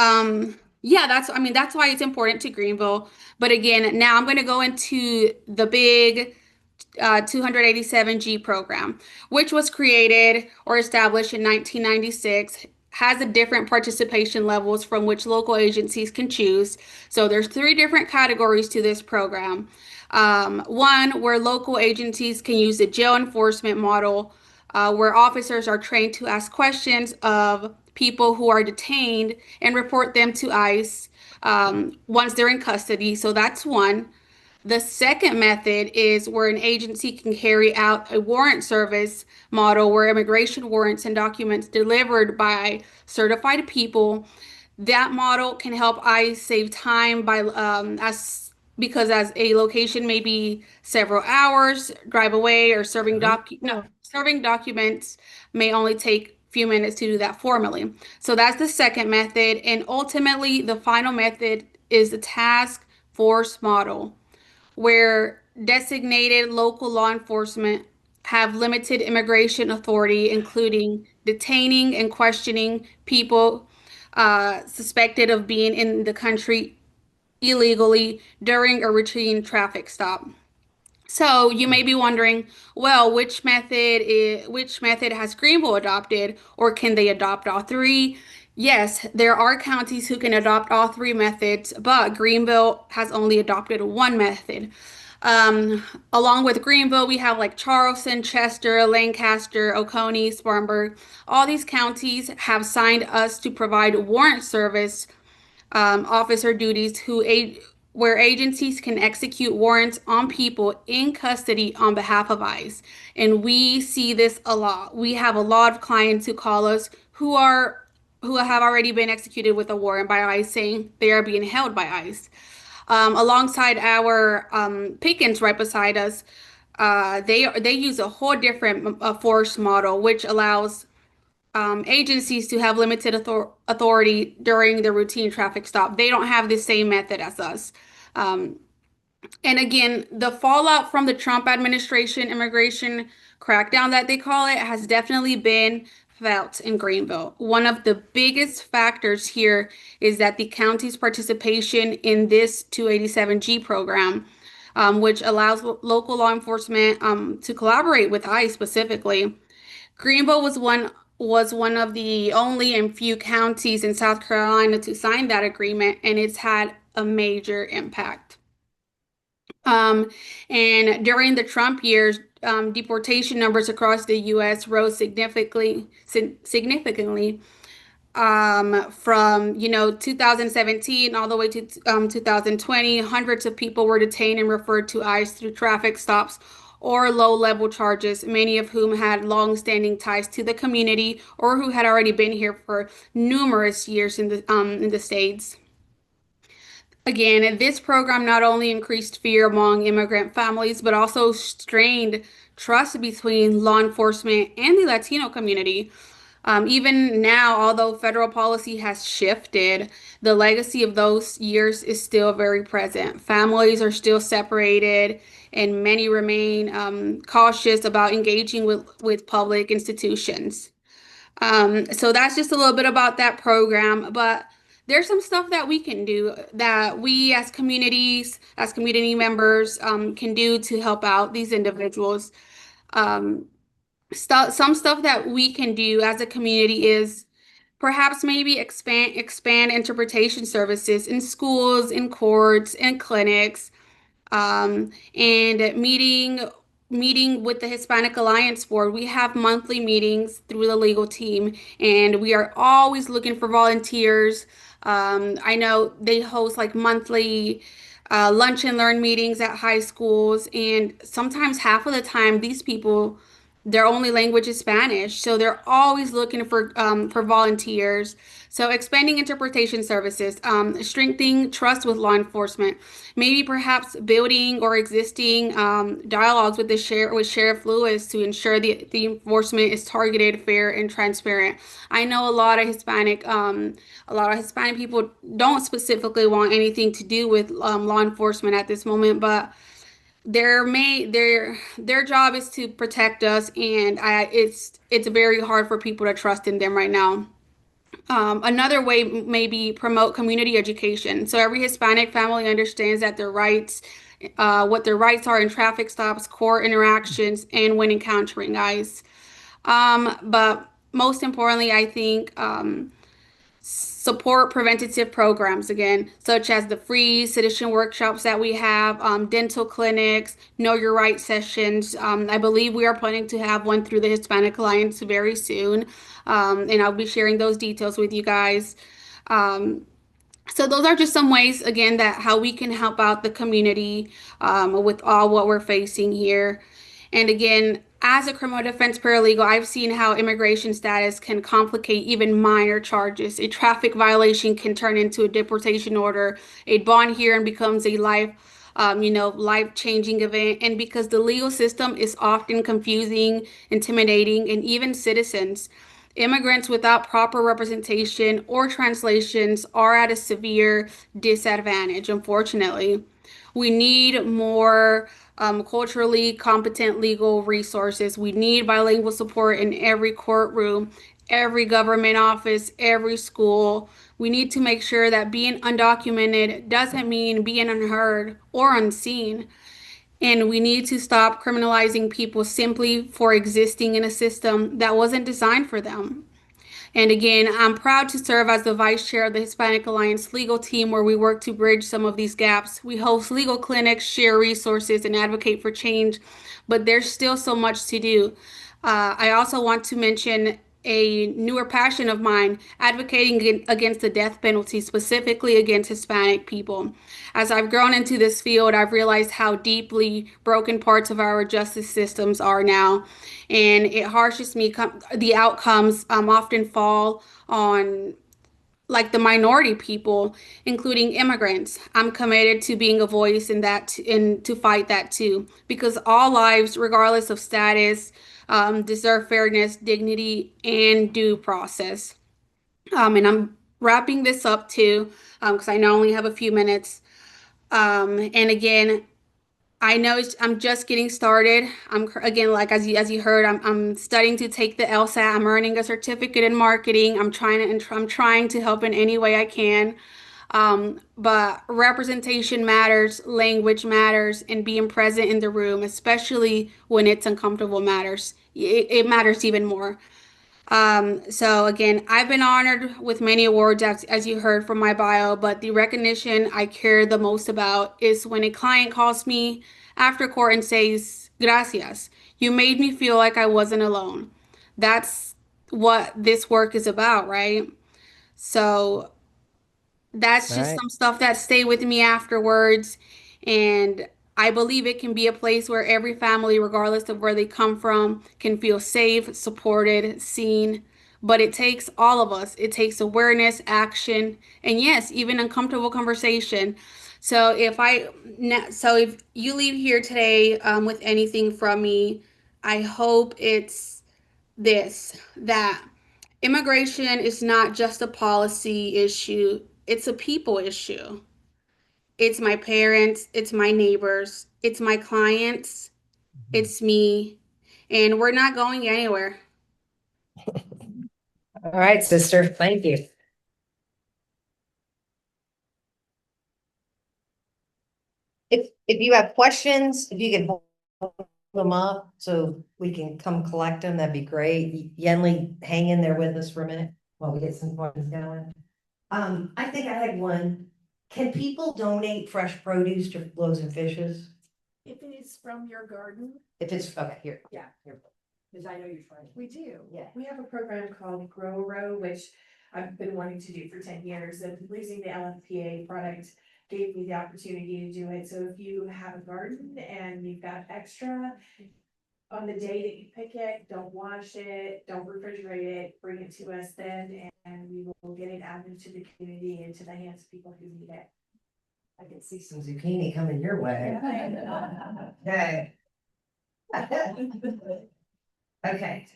yeah, that's why it's important to Greenville. But again, now I'm going to go into the big 287G program, which was created or established in 1996, has a different participation levels from which local agencies can choose. So there's three different categories to this program. One, where local agencies can use the jail enforcement model, where officers are trained to ask questions of people who are detained and report them to ICE once they're in custody. So that's one. The second method is where an agency can carry out a warrant service model where immigration warrants and documents delivered by certified people. That model can help ICE save time because as a location may be several hours drive away, or serving documents may only take a few minutes to do that formally. So that's the second method, and ultimately the final method is the task force model, where designated local law enforcement have limited immigration authority, including detaining and questioning people suspected of being in the country illegally during a routine traffic stop. So you may be wondering, well, which method has Greenville adopted, or can they adopt all three? Yes, there are counties who can adopt all three methods, but Greenville has only adopted one method. Along with Greenville, we have like Charleston, Chester, Lancaster, Oconee, Spartanburg. All these counties have signed us to provide warrant service officer duties where agencies can execute warrants on people in custody on behalf of ICE. And we see this a lot. We have a lot of clients who call us who have already been executed with a warrant by ICE, saying they are being held by ICE. Alongside our Pickens right beside us, they use a whole different force model, which allows agencies to have limited authority during the routine traffic stop. They don't have the same method as us. And again, the fallout from the Trump administration immigration crackdown that they call it has definitely been felt in Greenville. One of the biggest factors here is that the county's participation in this 287G program, which allows local law enforcement to collaborate with ICE specifically. Greenville was one of the only and few counties in South Carolina to sign that agreement, and it's had a major impact. And during the Trump years, deportation numbers across the U.S. rose significantly from 2017 all the way to 2020. Hundreds of people were detained and referred to ICE through traffic stops or low-level charges, many of whom had long-standing ties to the community or who had already been here for numerous years in the States. Again, this program not only increased fear among immigrant families, but also strained trust between law enforcement and the Latino community. Even now, although federal policy has shifted, the legacy of those years is still very present. Families are still separated, and many remain cautious about engaging with public institutions. So that's just a little bit about that program, but there's some stuff that we can do that we as communities, as community members, can do to help out these individuals. Um, some stuff that we can do as a community is perhaps maybe expand interpretation services in schools, in courts, in clinics, and meeting with the Hispanic Alliance Board. We have monthly meetings through the legal team, and we are always looking for volunteers. I know they host like monthly lunch and learn meetings at high schools, and sometimes half of the time these people, their only language is Spanish, so they're always looking for volunteers. So expanding interpretation services, strengthening trust with law enforcement, maybe perhaps building or existing dialogues with Sheriff Lewis to ensure the enforcement is targeted, fair, and transparent. I know a lot of Hispanic people don't specifically want anything to do with law enforcement at this moment, but their job is to protect us, and it's very hard for people to trust in them right now. Another way may be promote community education. So every Hispanic family understands that their rights, what their rights are in traffic stops, court interactions, and when encountering ICE. But most importantly, I think support preventative programs again, such as the free citizen workshops that we have, dental clinics, know your rights sessions. I believe we are planning to have one through the Hispanic Alliance very soon, and I'll be sharing those details with you guys. Um, so those are just some ways, again, that how we can help out the community with all what we're facing here. And again, as a criminal defense paralegal, I've seen how immigration status can complicate even minor charges. A traffic violation can turn into a deportation order. A bond hearing becomes a life-changing event. And because the legal system is often confusing, intimidating, and even citizens, immigrants without proper representation or translations are at a severe disadvantage, unfortunately. We need more culturally competent legal resources. We need bilingual support in every courtroom, every government office, every school. We need to make sure that being undocumented doesn't mean being unheard or unseen. And we need to stop criminalizing people simply for existing in a system that wasn't designed for them. And again, I'm proud to serve as the vice chair of the Hispanic Alliance legal team, where we work to bridge some of these gaps. We host legal clinics, share resources, and advocate for change, but there's still so much to do. I also want to mention a newer passion of mine, advocating against the death penalty, specifically against Hispanic people. As I've grown into this field, I've realized how deeply broken parts of our justice systems are now, and it harshes me. The outcomes often fall on like the minority people, including immigrants. I'm committed to being a voice in that and to fight that too, because all lives, regardless of status, deserve fairness, dignity, and due process. And I'm wrapping this up too, because I know I only have a few minutes. And again, I know I'm just getting started. Again, like as you heard, I'm studying to take the LSAT. I'm earning a certificate in marketing. I'm trying to help in any way I can. But representation matters, language matters, and being present in the room, especially when it's uncomfortable, matters. It matters even more. So again, I've been honored with many awards as you heard from my bio, but the recognition I care the most about is when a client calls me after court and says, "Gracias, you made me feel like I wasn't alone." That's what this work is about, right? So that's
All
just
right.
some stuff that stay with me afterwards. And I believe it can be a place where every family, regardless of where they come from, can feel safe, supported, seen. but it takes all of us. It takes awareness, action, and yes, even uncomfortable conversation. So if you leave here today with anything from me, I hope it's this, that immigration is not just a policy issue, it's a people issue. It's my parents, it's my neighbors, it's my clients, it's me, and we're not going anywhere.
All right, sister, thank you. If you have questions, if you can hold them up so we can come collect them, that'd be great. Yenli, hang in there with us for a minute while we get some questions going. I think I had one. Can people donate fresh produce to Loaves and Fishes?
If it is from your garden,
If it's, okay, here.
Yeah.
Here. Because I know you're trying.
we do.
Yeah.
We have a program called Grow Row, which I've been wanting to do for 10 years, and losing the LFPA product gave me the opportunity to do it. So if you have a garden and you've got extra, on the day that you pick it, don't wash it, don't refrigerate it, bring it to us then, and we will get it out into the community and to the hands of people who need it.
I can see some zucchini coming your way. Okay. Okay.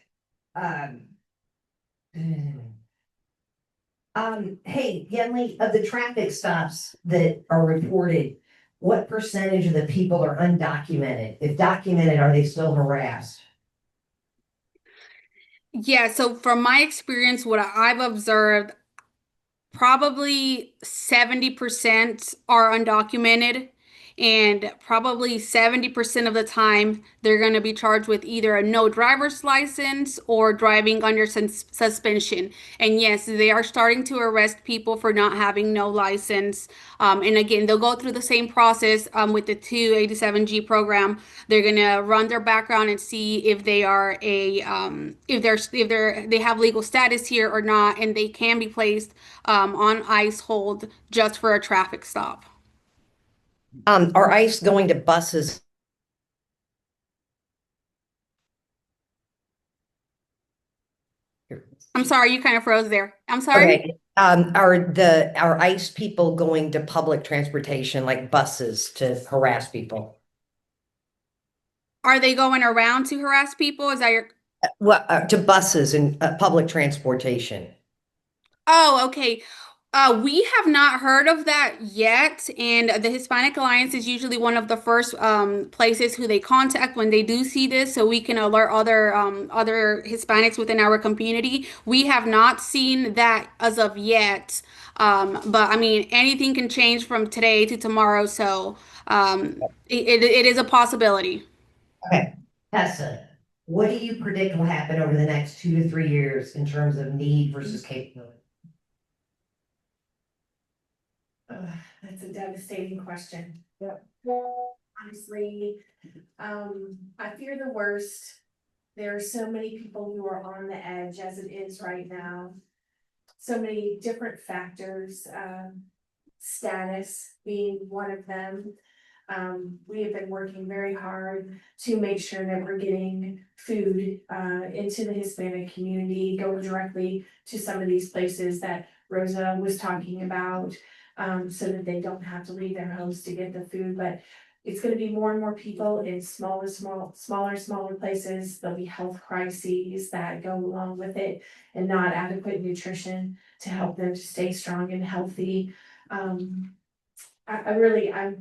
Hey, Yenli, of the traffic stops that are reported, what percentage of the people are undocumented? If documented, are they still harassed?
Yeah, so from my experience, what I've observed, probably 70% are undocumented, and probably 70% of the time they're going to be charged with either a no driver's license or driving under suspension. And yes, they are starting to arrest people for not having no license. And again, they'll go through the same process with the 287G program. They're going to run their background and see if they are they have legal status here or not, and they can be placed on ICE hold just for a traffic stop.
Are ICE going to buses?
I'm sorry, you kind of froze there. I'm sorry.
Okay. Are ICE people going to public transportation like buses to harass people?
Are they going around to harass people? Is that your?
Well, to buses and public transportation.
Oh, okay. We have not heard of that yet, and the Hispanic Alliance is usually one of the first places who they contact when they do see this, so we can alert other Hispanics within our community. We have not seen that as of yet, but I mean anything can change from today to tomorrow, so it is a possibility.
Okay, Tessa, what do you predict will happen over the next 2 to 3 years in terms of need versus capability?
That's a devastating question.
Yep.
Honestly, I fear the worst. There are so many people who are on the edge as it is right now. So many different factors, status being one of them. We have been working very hard to make sure that we're getting food into the Hispanic community, go directly to some of these places that Rosa was talking about, so that they don't have to leave their homes to get the food. But it's going to be more and more people in smaller places. There'll be health crises that go along with it, and not adequate nutrition to help them to stay strong and healthy. I'm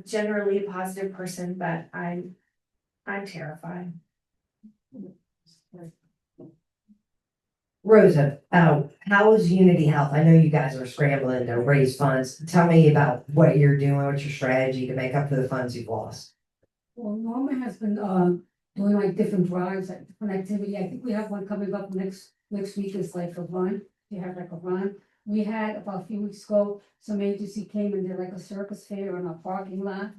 generally a positive person, but I'm terrified.
Rosa, how is Unity Health? I know you guys are scrambling to raise funds. Tell me about what you're doing, what's your strategy to make up for the funds you've lost?
Well, Norma has been doing like different drives, like different activity. I think we have one coming up next week. It's like a run. You have like a run. We had about a few weeks ago, some agency came and did like a circus fair in our parking lot.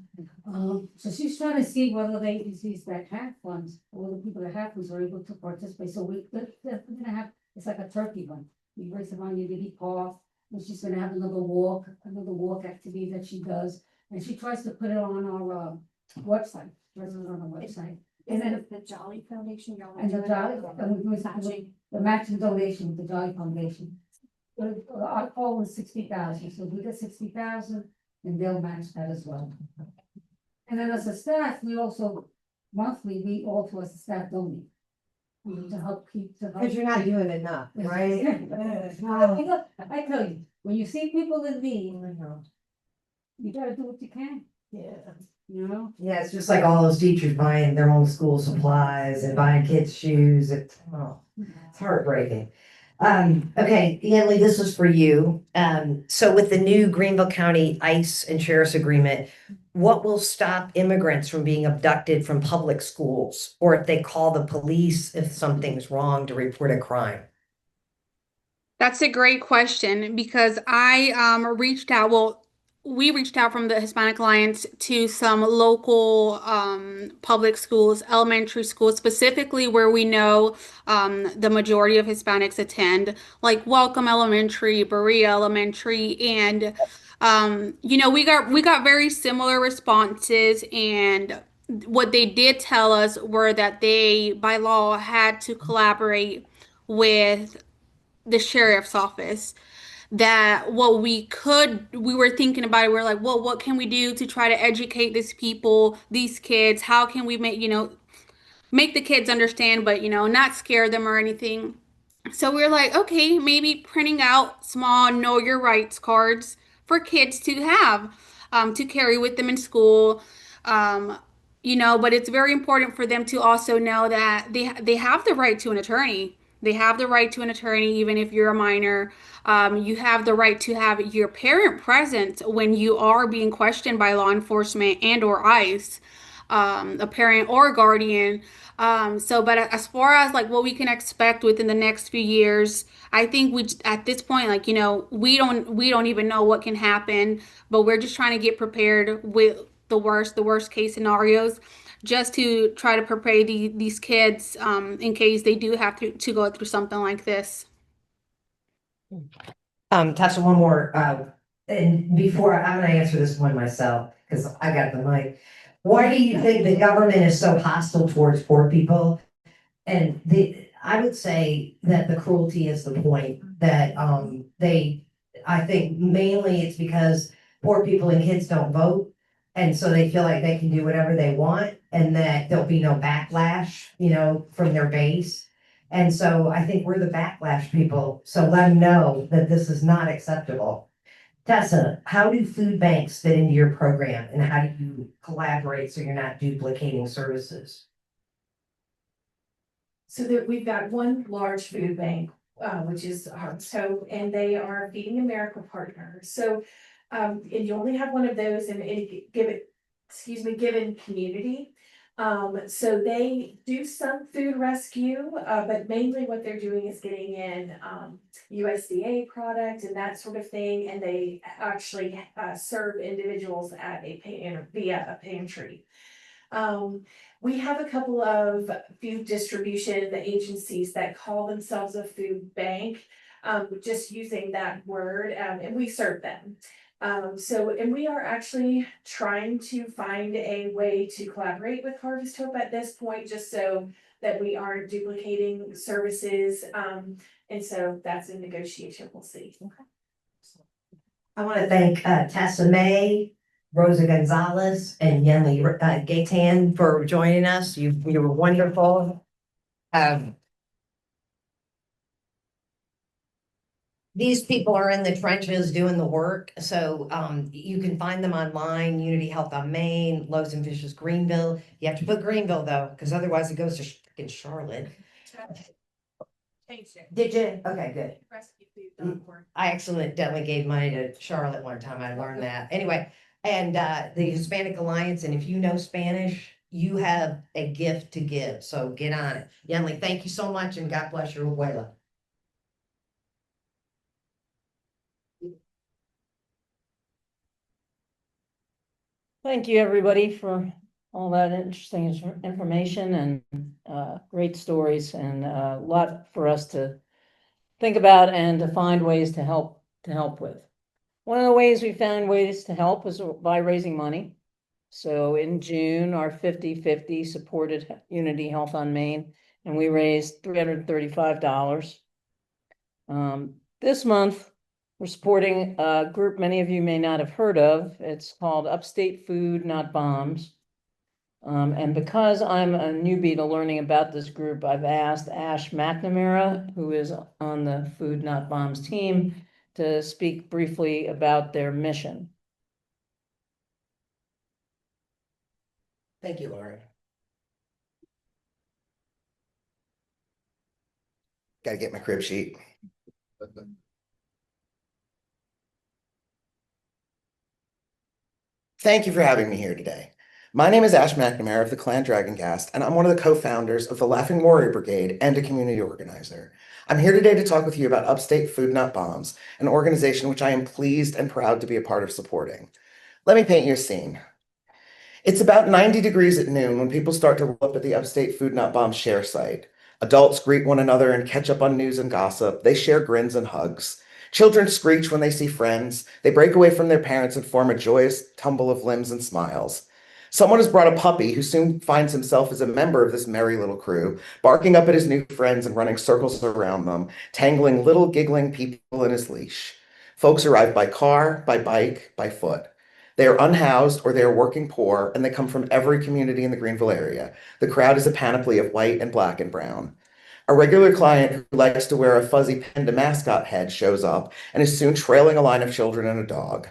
So she's trying to see whether the agencies that have funds, or the people that have funds are able to participate. So we're gonna have, it's like a turkey run. We race around Unity Park, and she's gonna have another walk activity that she does. And she tries to put it on our website, tries to put it on our website.
Is it the Jolly Foundation? Y'all are
And the
doing
Jolly,
it?
and we do
Matching.
the matching donation, the Jolly Foundation. Our call was 60,000, so we get 60,000 and they'll match that as well. And then as a staff, we also, monthly, we also as a staff donate. To help keep.
Because you're not doing enough, right?
I tell you, when you see people in need, you gotta do what you can,
Yeah.
you know?
Yeah, it's just like all those teachers buying their own school supplies and buying kids' shoes. It's heartbreaking. Okay, Yenli, this is for you. So with the new Greenville County ICE and Sheriff's Agreement, what will stop immigrants from being abducted from public schools? Or if they call the police if something's wrong to report a crime?
That's a great question because I reached out. Well, we reached out from the Hispanic Alliance to some local public schools, elementary schools, specifically where we know the majority of Hispanics attend, like Welcome Elementary, Berea Elementary, and we got very similar responses. And what they did tell us were that they, by law, had to collaborate with the sheriff's office. That what we were thinking about it, we are like, well, what can we do to try to educate these people, these kids? How can we make the kids understand, but not scare them or anything? So we're like, okay, maybe printing out small know your rights cards for kids to have, to carry with them in school. But it's very important for them to also know that they have the right to an attorney. They have the right to an attorney, even if you're a minor. You have the right to have your parent present when you are being questioned by law enforcement and or ICE, a parent or a guardian. But as far as like what we can expect within the next few years, I think at this point, like, we don't even know what can happen, but we're just trying to get prepared with the worst case scenarios, just to try to prepare these kids, in case they do have to go through something like this.
Tasha, one more, and before I'm gonna answer this one myself, because I got the mic. Why do you think the government is so hostile towards poor people? And I would say that the cruelty is the point that, I think mainly it's because poor people and kids don't vote. And so they feel like they can do whatever they want and that there'll be no backlash, from their base. And so I think we're the backlash people. So let them know that this is not acceptable. Tessa, how do food banks fit into your program and how do you collaborate so you're not duplicating services?
So that we've got one large food bank, which is Hearts Hope, and they are Feeding America partners. So, and you only have one of those in any given community. So they do some food rescue, but mainly what they're doing is getting in USDA product and that sort of thing, and they actually serve individuals at via a pantry. We have a couple of food distribution agencies that call themselves a food bank, just using that word, and we serve them. And we are actually trying to find a way to collaborate with Harvest Hope at this point, just so that we aren't duplicating services. And so that's a negotiation, we'll see.
I want to thank Tessa May, Rosa Gonzalez, and Yenli Gaytan for joining us. You were wonderful. These people are in the trenches doing the work, so you can find them online, Unity Health on Main, Loaves and Fishes Greenville. You have to put Greenville though, because otherwise it goes to Charlotte. Did you? Okay, good. I accidentally gave money to Charlotte one time. I learned that. Anyway, and the Hispanic Alliance, and if you know Spanish, you have a gift to give. So get on it. Yenli, thank you so much, and God bless your abuela.
Thank you, everybody, for all that interesting information and great stories, and a lot for us to think about and to find ways to help with. One of the ways we found ways to help was by raising money. So in June, our 50-50 supported Unity Health on Main, and we raised $335. This month, we're supporting a group many of you may not have heard of. It's called Upstate Food, Not Bombs. And because I'm a newbie to learning about this group, I've asked Ash McNamara, who is on the Food Not Bombs team, to speak briefly about their mission.
Thank you, Lauren. Got to get my crib sheet. Thank you for having me here today. My name is Ash McNamara of the Clan Dragongast, and I'm one of the co-founders of the Laughing Warrior Brigade and a community organizer. I'm here today to talk with you about Upstate Food Not Bombs, an organization which I am pleased and proud to be a part of supporting. Let me paint you a scene. It's about 90 degrees at noon when people start to roll up at the Upstate Food Not Bombs share site. Adults greet one another and catch up on news and gossip. They share grins and hugs. Children screech when they see friends. They break away from their parents and form a joyous tumble of limbs and smiles. Someone has brought a puppy who soon finds himself as a member of this merry little crew, barking up at his new friends and running circles around them, tangling little giggling people in his leash. Folks arrive by car, by bike, by foot. They are unhoused or they are working poor, and they come from every community in the Greenville area. The crowd is a panoply of white and black and brown. A regular client who likes to wear a fuzzy panda mascot head shows up and is soon trailing a line of children and a dog.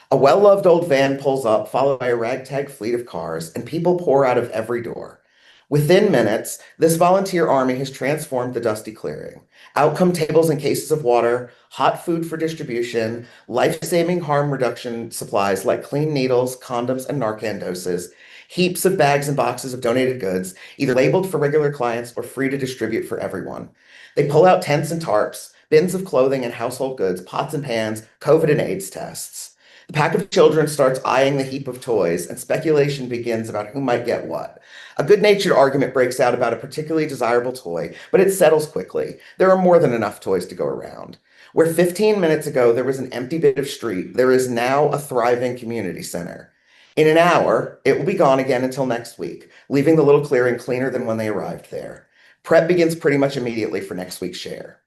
A well-loved old van pulls up, followed by a ragtag fleet of cars, and people pour out of every door. Within minutes, this volunteer army has transformed the dusty clearing. Out come tables and cases of water, hot food for distribution, life-saving harm reduction supplies like clean needles, condoms, and Narcan doses, heaps of bags and boxes of donated goods, either labeled for regular clients or free to distribute for everyone. They pull out tents and tarps, bins of clothing and household goods, pots and pans, COVID and AIDS tests. The pack of children starts eyeing the heap of toys, and speculation begins about who might get what. A good-natured argument breaks out about a particularly desirable toy, but it settles quickly. There are more than enough toys to go around. Where 15 minutes ago there was an empty bit of street, there is now a thriving community center. In an hour, it will be gone again until next week, leaving the little clearing cleaner than when they arrived there. Prep begins pretty much immediately for next week's share.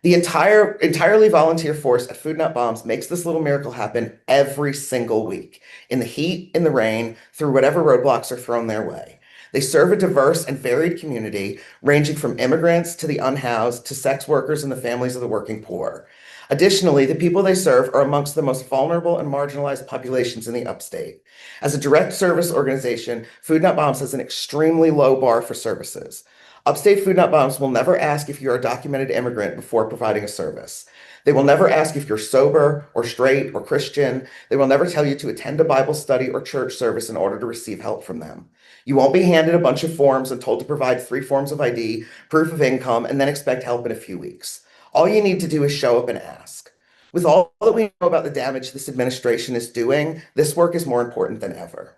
The entirely volunteer force at Food Not Bombs makes this little miracle happen every single week, in the heat, in the rain, through whatever roadblocks are thrown their way. They serve a diverse and varied community, ranging from immigrants to the unhoused to sex workers and the families of the working poor. Additionally, the people they serve are amongst the most vulnerable and marginalized populations in the upstate. As a direct service organization, Food Not Bombs has an extremely low bar for services. Upstate Food Not Bombs will never ask if you're a documented immigrant before providing a service. They will never ask if you're sober or straight or Christian. They will never tell you to attend a Bible study or church service in order to receive help from them. You won't be handed a bunch of forms and told to provide 3 forms of ID, proof of income, and then expect help in a few weeks. All you need to do is show up and ask. With all that we know about the damage this administration is doing, this work is more important than ever.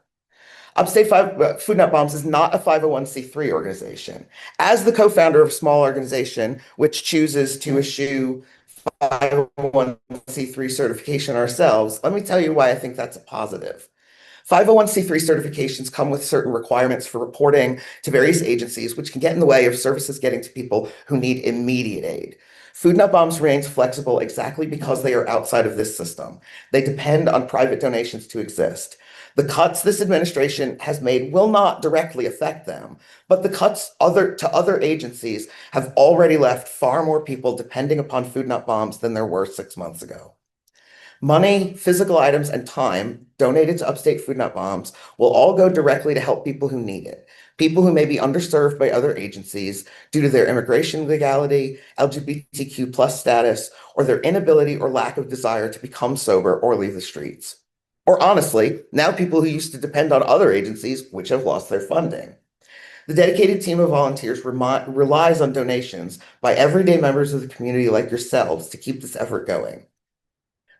Upstate Food Not Bombs is not a 501c3 organization. As the co-founder of a small organization which chooses to eschew 501c3 certification ourselves, let me tell you why I think that's a positive. 501c3 certifications come with certain requirements for reporting to various agencies, which can get in the way of services getting to people who need immediate aid. Food Not Bombs remains flexible exactly because they are outside of this system. They depend on private donations to exist. The cuts this administration has made will not directly affect them, but the cuts to other agencies have already left far more people depending upon Food Not Bombs than there were 6 months ago. Money, physical items, and time donated to Upstate Food Not Bombs will all go directly to help people who need it, people who may be underserved by other agencies due to their immigration legality, LGBTQ plus status, or their inability or lack of desire to become sober or leave the streets. Or honestly, now people who used to depend on other agencies which have lost their funding. The dedicated team of volunteers relies on donations by everyday members of the community like yourselves to keep this effort going.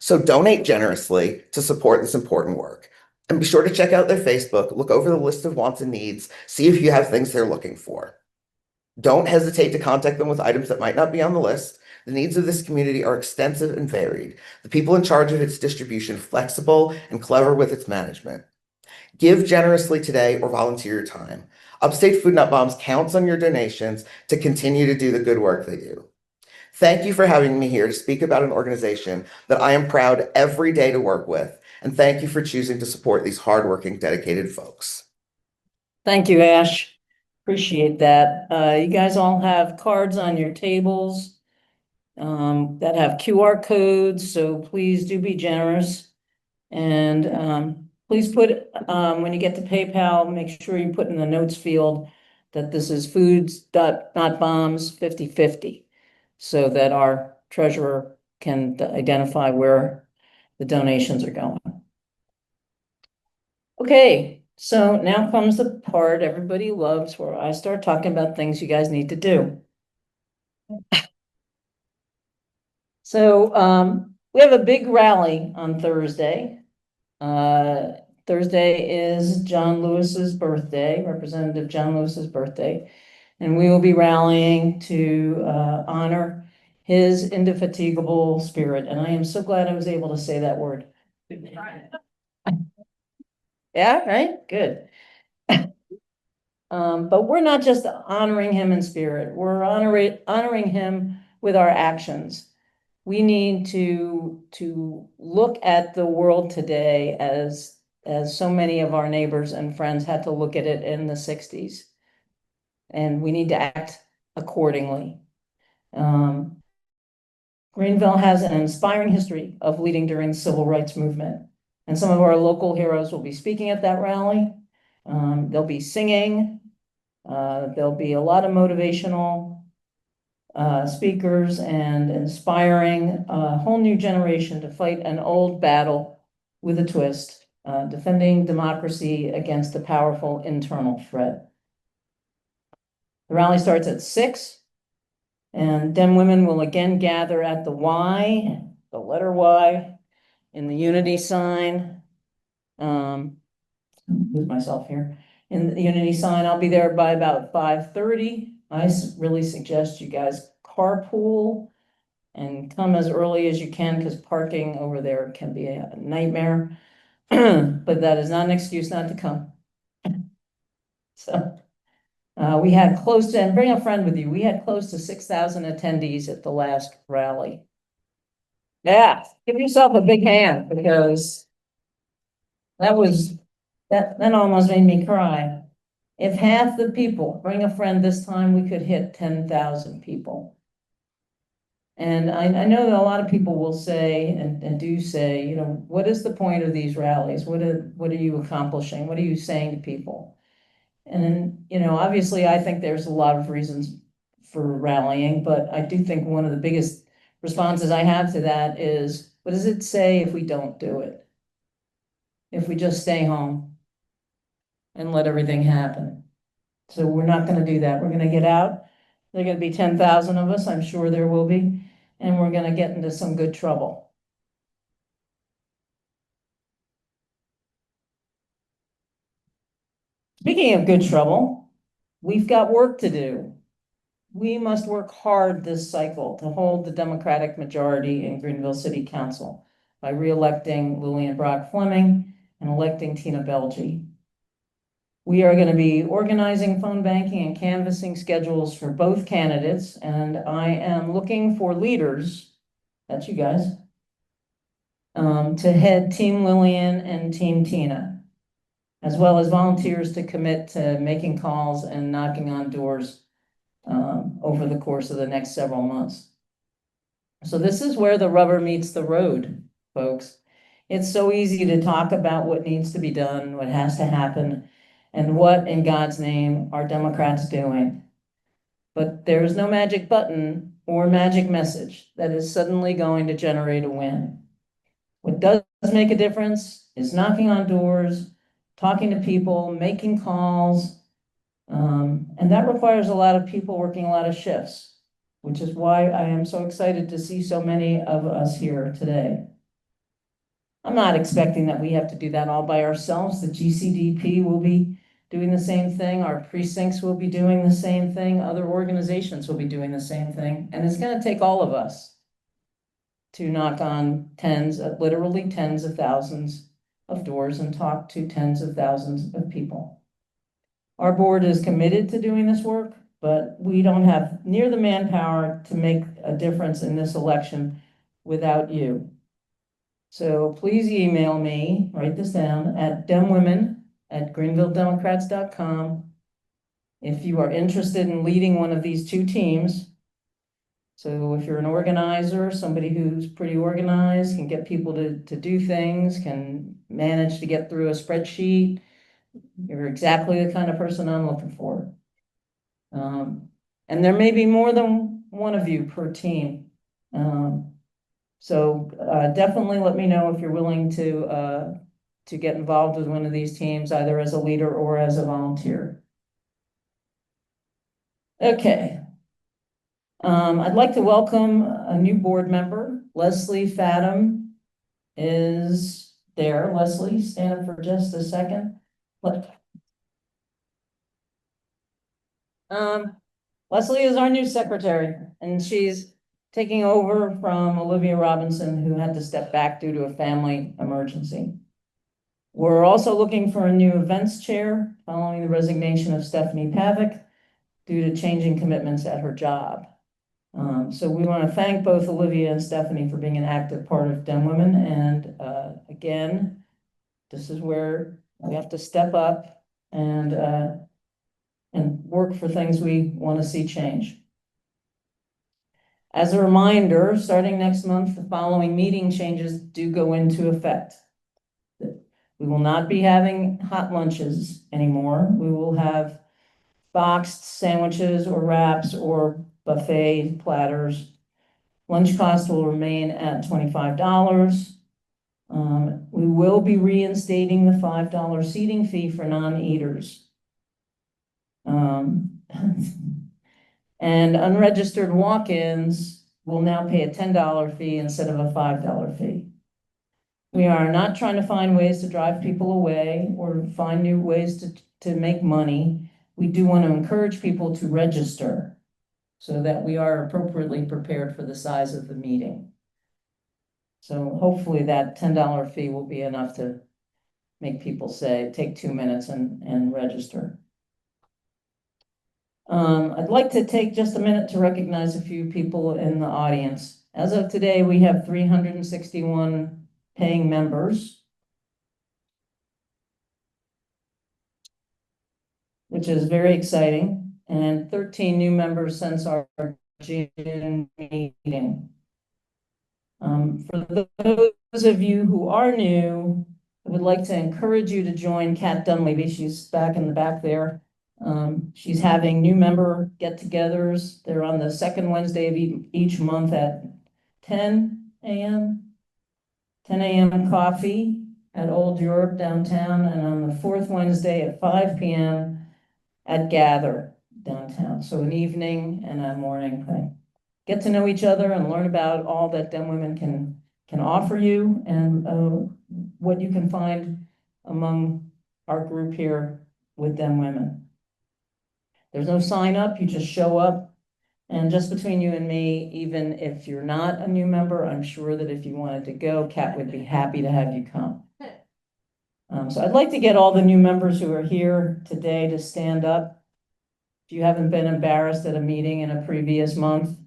So donate generously to support this important work. And be sure to check out their Facebook, look over the list of wants and needs, see if you have things they're looking for. Don't hesitate to contact them with items that might not be on the list. The needs of this community are extensive and varied. The people in charge of its distribution flexible and clever with its management. Give generously today or volunteer your time. Upstate Food Not Bombs counts on your donations to continue to do the good work they do. Thank you for having me here to speak about an organization that I am proud every day to work with, and thank you for choosing to support these hardworking, dedicated folks.
Thank you, Ash. Appreciate that. You guys all have cards on your tables that have QR codes, so please do be generous. And please put, when you get to PayPal, make sure you put in the notes field that this is foods dot not bombs 50/50, so that our treasurer can identify where the donations are going. Okay, so now comes the part everybody loves, where I start talking about things you guys need to do. So we have a big rally on Thursday. Thursday is John Lewis's birthday, Representative John Lewis's birthday, and we will be rallying to honor his indefatigable spirit. And I am so glad I was able to say that word. Yeah, right? Good. But we're not just honoring him in spirit, we're honoring him with our actions. We need to look at the world today as so many of our neighbors and friends had to look at it in the 60s. And we need to act accordingly. Greenville has an inspiring history of leading during the civil rights movement. And some of our local heroes will be speaking at that rally. They'll be singing. There'll be a lot of motivational speakers and inspiring a whole new generation to fight an old battle with a twist, defending democracy against a powerful internal threat. The rally starts at 6, and Dem women will again gather at the Y, the letter Y, in the unity sign. Lose myself here. In the unity sign, I'll be there by about 5:30. I really suggest you guys carpool and come as early as you can, because parking over there can be a nightmare. But that is not an excuse not to come. So we had close to, and bring a friend with you, we had close to 6,000 attendees at the last rally. Yeah, give yourself a big hand, because that almost made me cry. If half the people bring a friend this time, we could hit 10,000 people. And I know that a lot of people will say and do say, you know, what is the point of these rallies? What are you accomplishing? What are you saying to people? And then, you know, obviously I think there's a lot of reasons for rallying, but I do think one of the biggest responses I have to that is, what does it say if we don't do it? If we just stay home and let everything happen? So we're not going to do that. We're going to get out. There are going to be 10,000 of us. I'm sure there will be. And we're going to get into some good trouble. Speaking of good trouble, we've got work to do. We must work hard this cycle to hold the Democratic majority in Greenville City Council by re-electing Lillian Brock Fleming and electing Tina Belge. We are going to be organizing phone banking and canvassing schedules for both candidates, and I am looking for leaders, that's you guys, to head Team Lillian and Team Tina, as well as volunteers to commit to making calls and knocking on doors over the course of the next several months. So this is where the rubber meets the road, folks. It's so easy to talk about what needs to be done, what has to happen, and what in God's name are Democrats doing. But there is no magic button or magic message that is suddenly going to generate a win. What does make a difference is knocking on doors, talking to people, making calls, and that requires a lot of people working a lot of shifts, which is why I am so excited to see so many of us here today. I'm not expecting that we have to do that all by ourselves. The GCDP will be doing the same thing. Our precincts will be doing the same thing. Other organizations will be doing the same thing. And it's going to take all of us to knock on literally tens of thousands of doors and talk to tens of thousands of people. Our board is committed to doing this work, but we don't have near the manpower to make a difference in this election without you. So please email me, write this down, at demwomen@greenvilledemocrats.com if you are interested in leading one of these two teams. So if you're an organizer, somebody who's pretty organized, can get people to do things, can manage to get through a spreadsheet, you're exactly the kind of person I'm looking for. And there may be more than one of you per team. So definitely let me know if you're willing to get involved with one of these teams, either as a leader or as a volunteer. Okay. I'd like to welcome a new board member. Leslie Fathom is there. Leslie, stand up for just a second. Leslie is our new secretary, and she's taking over from Olivia Robinson, who had to step back due to a family emergency. We're also looking for a new events chair following the resignation of Stephanie Pavick due to changing commitments at her job. So we want to thank both Olivia and Stephanie for being an active part of Dem Women. And again, this is where we have to step up and work for things we want to see change. As a reminder, starting next month, the following meeting changes do go into effect. We will not be having hot lunches anymore. We will have boxed sandwiches or wraps or buffet platters. Lunch cost will remain at $25. We will be reinstating the $5 seating fee for non-eaters. And unregistered walk-ins will now pay a $10 fee instead of a $5 fee. We are not trying to find ways to drive people away or find new ways to make money. We do want to encourage people to register so that we are appropriately prepared for the size of the meeting. So hopefully that $10 fee will be enough to make people say, take 2 minutes and register. I'd like to take just a minute to recognize a few people in the audience. As of today, we have 361 paying members, which is very exciting, and 13 new members since our June meeting. For those of you who are new, I would like to encourage you to join Kat Dunleavy. She's back in the back there. She's having new member get-togethers. They're on the second Wednesday of each month at 10 a.m. 10 a.m. coffee at Old Europe downtown, and on the fourth Wednesday at 5 p.m. at Gather downtown. So an evening and a morning thing. Get to know each other and learn about all that Dem Women can offer you and what you can find among our group here with Dem Women. There's no sign up, you just show up. And just between you and me, even if you're not a new member, I'm sure that if you wanted to go, Kat would be happy to have you come. So I'd like to get all the new members who are here today to stand up. If you haven't been embarrassed at a meeting in a previous month.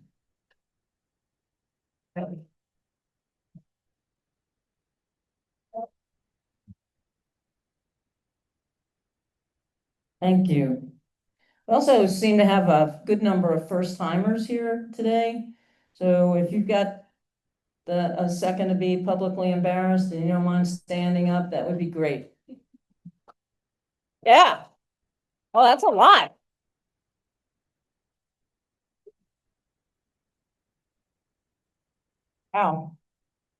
Thank you. We also seem to have a good number of first timers here today. So if you've got a second to be publicly embarrassed and you don't mind standing up, that would be great. Yeah. Well, that's a lot. Wow.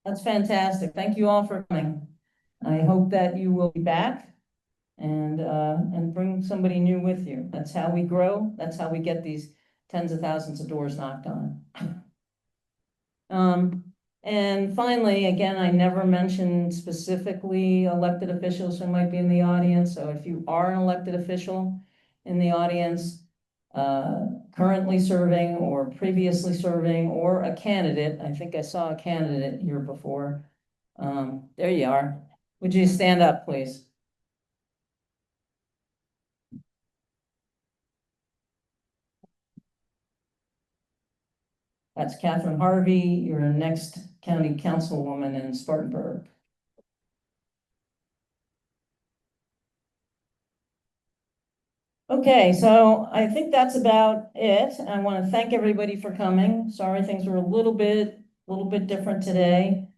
That's fantastic. Thank you all for coming. I hope that you will be back and bring somebody new with you. That's how we grow. That's how we get these tens of thousands of doors knocked on. And finally, again, I never mentioned specifically elected officials who might be in the audience. So if you are an elected official in the audience, currently serving or previously serving, or a candidate, I think I saw a candidate here before. There you are. Would you stand up, please? That's Catherine Harvey, your next county councilwoman in Spartanburg. Okay, so I think that's about it. I want to thank everybody for coming. Sorry, things were a little bit different today.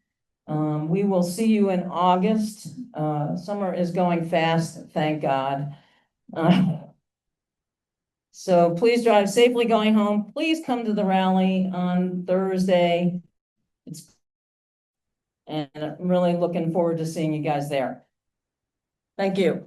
We will see you in August. Summer is going fast, thank God. So please drive safely going home. Please come to the rally on Thursday. And I'm really looking forward to seeing you guys there. Thank you.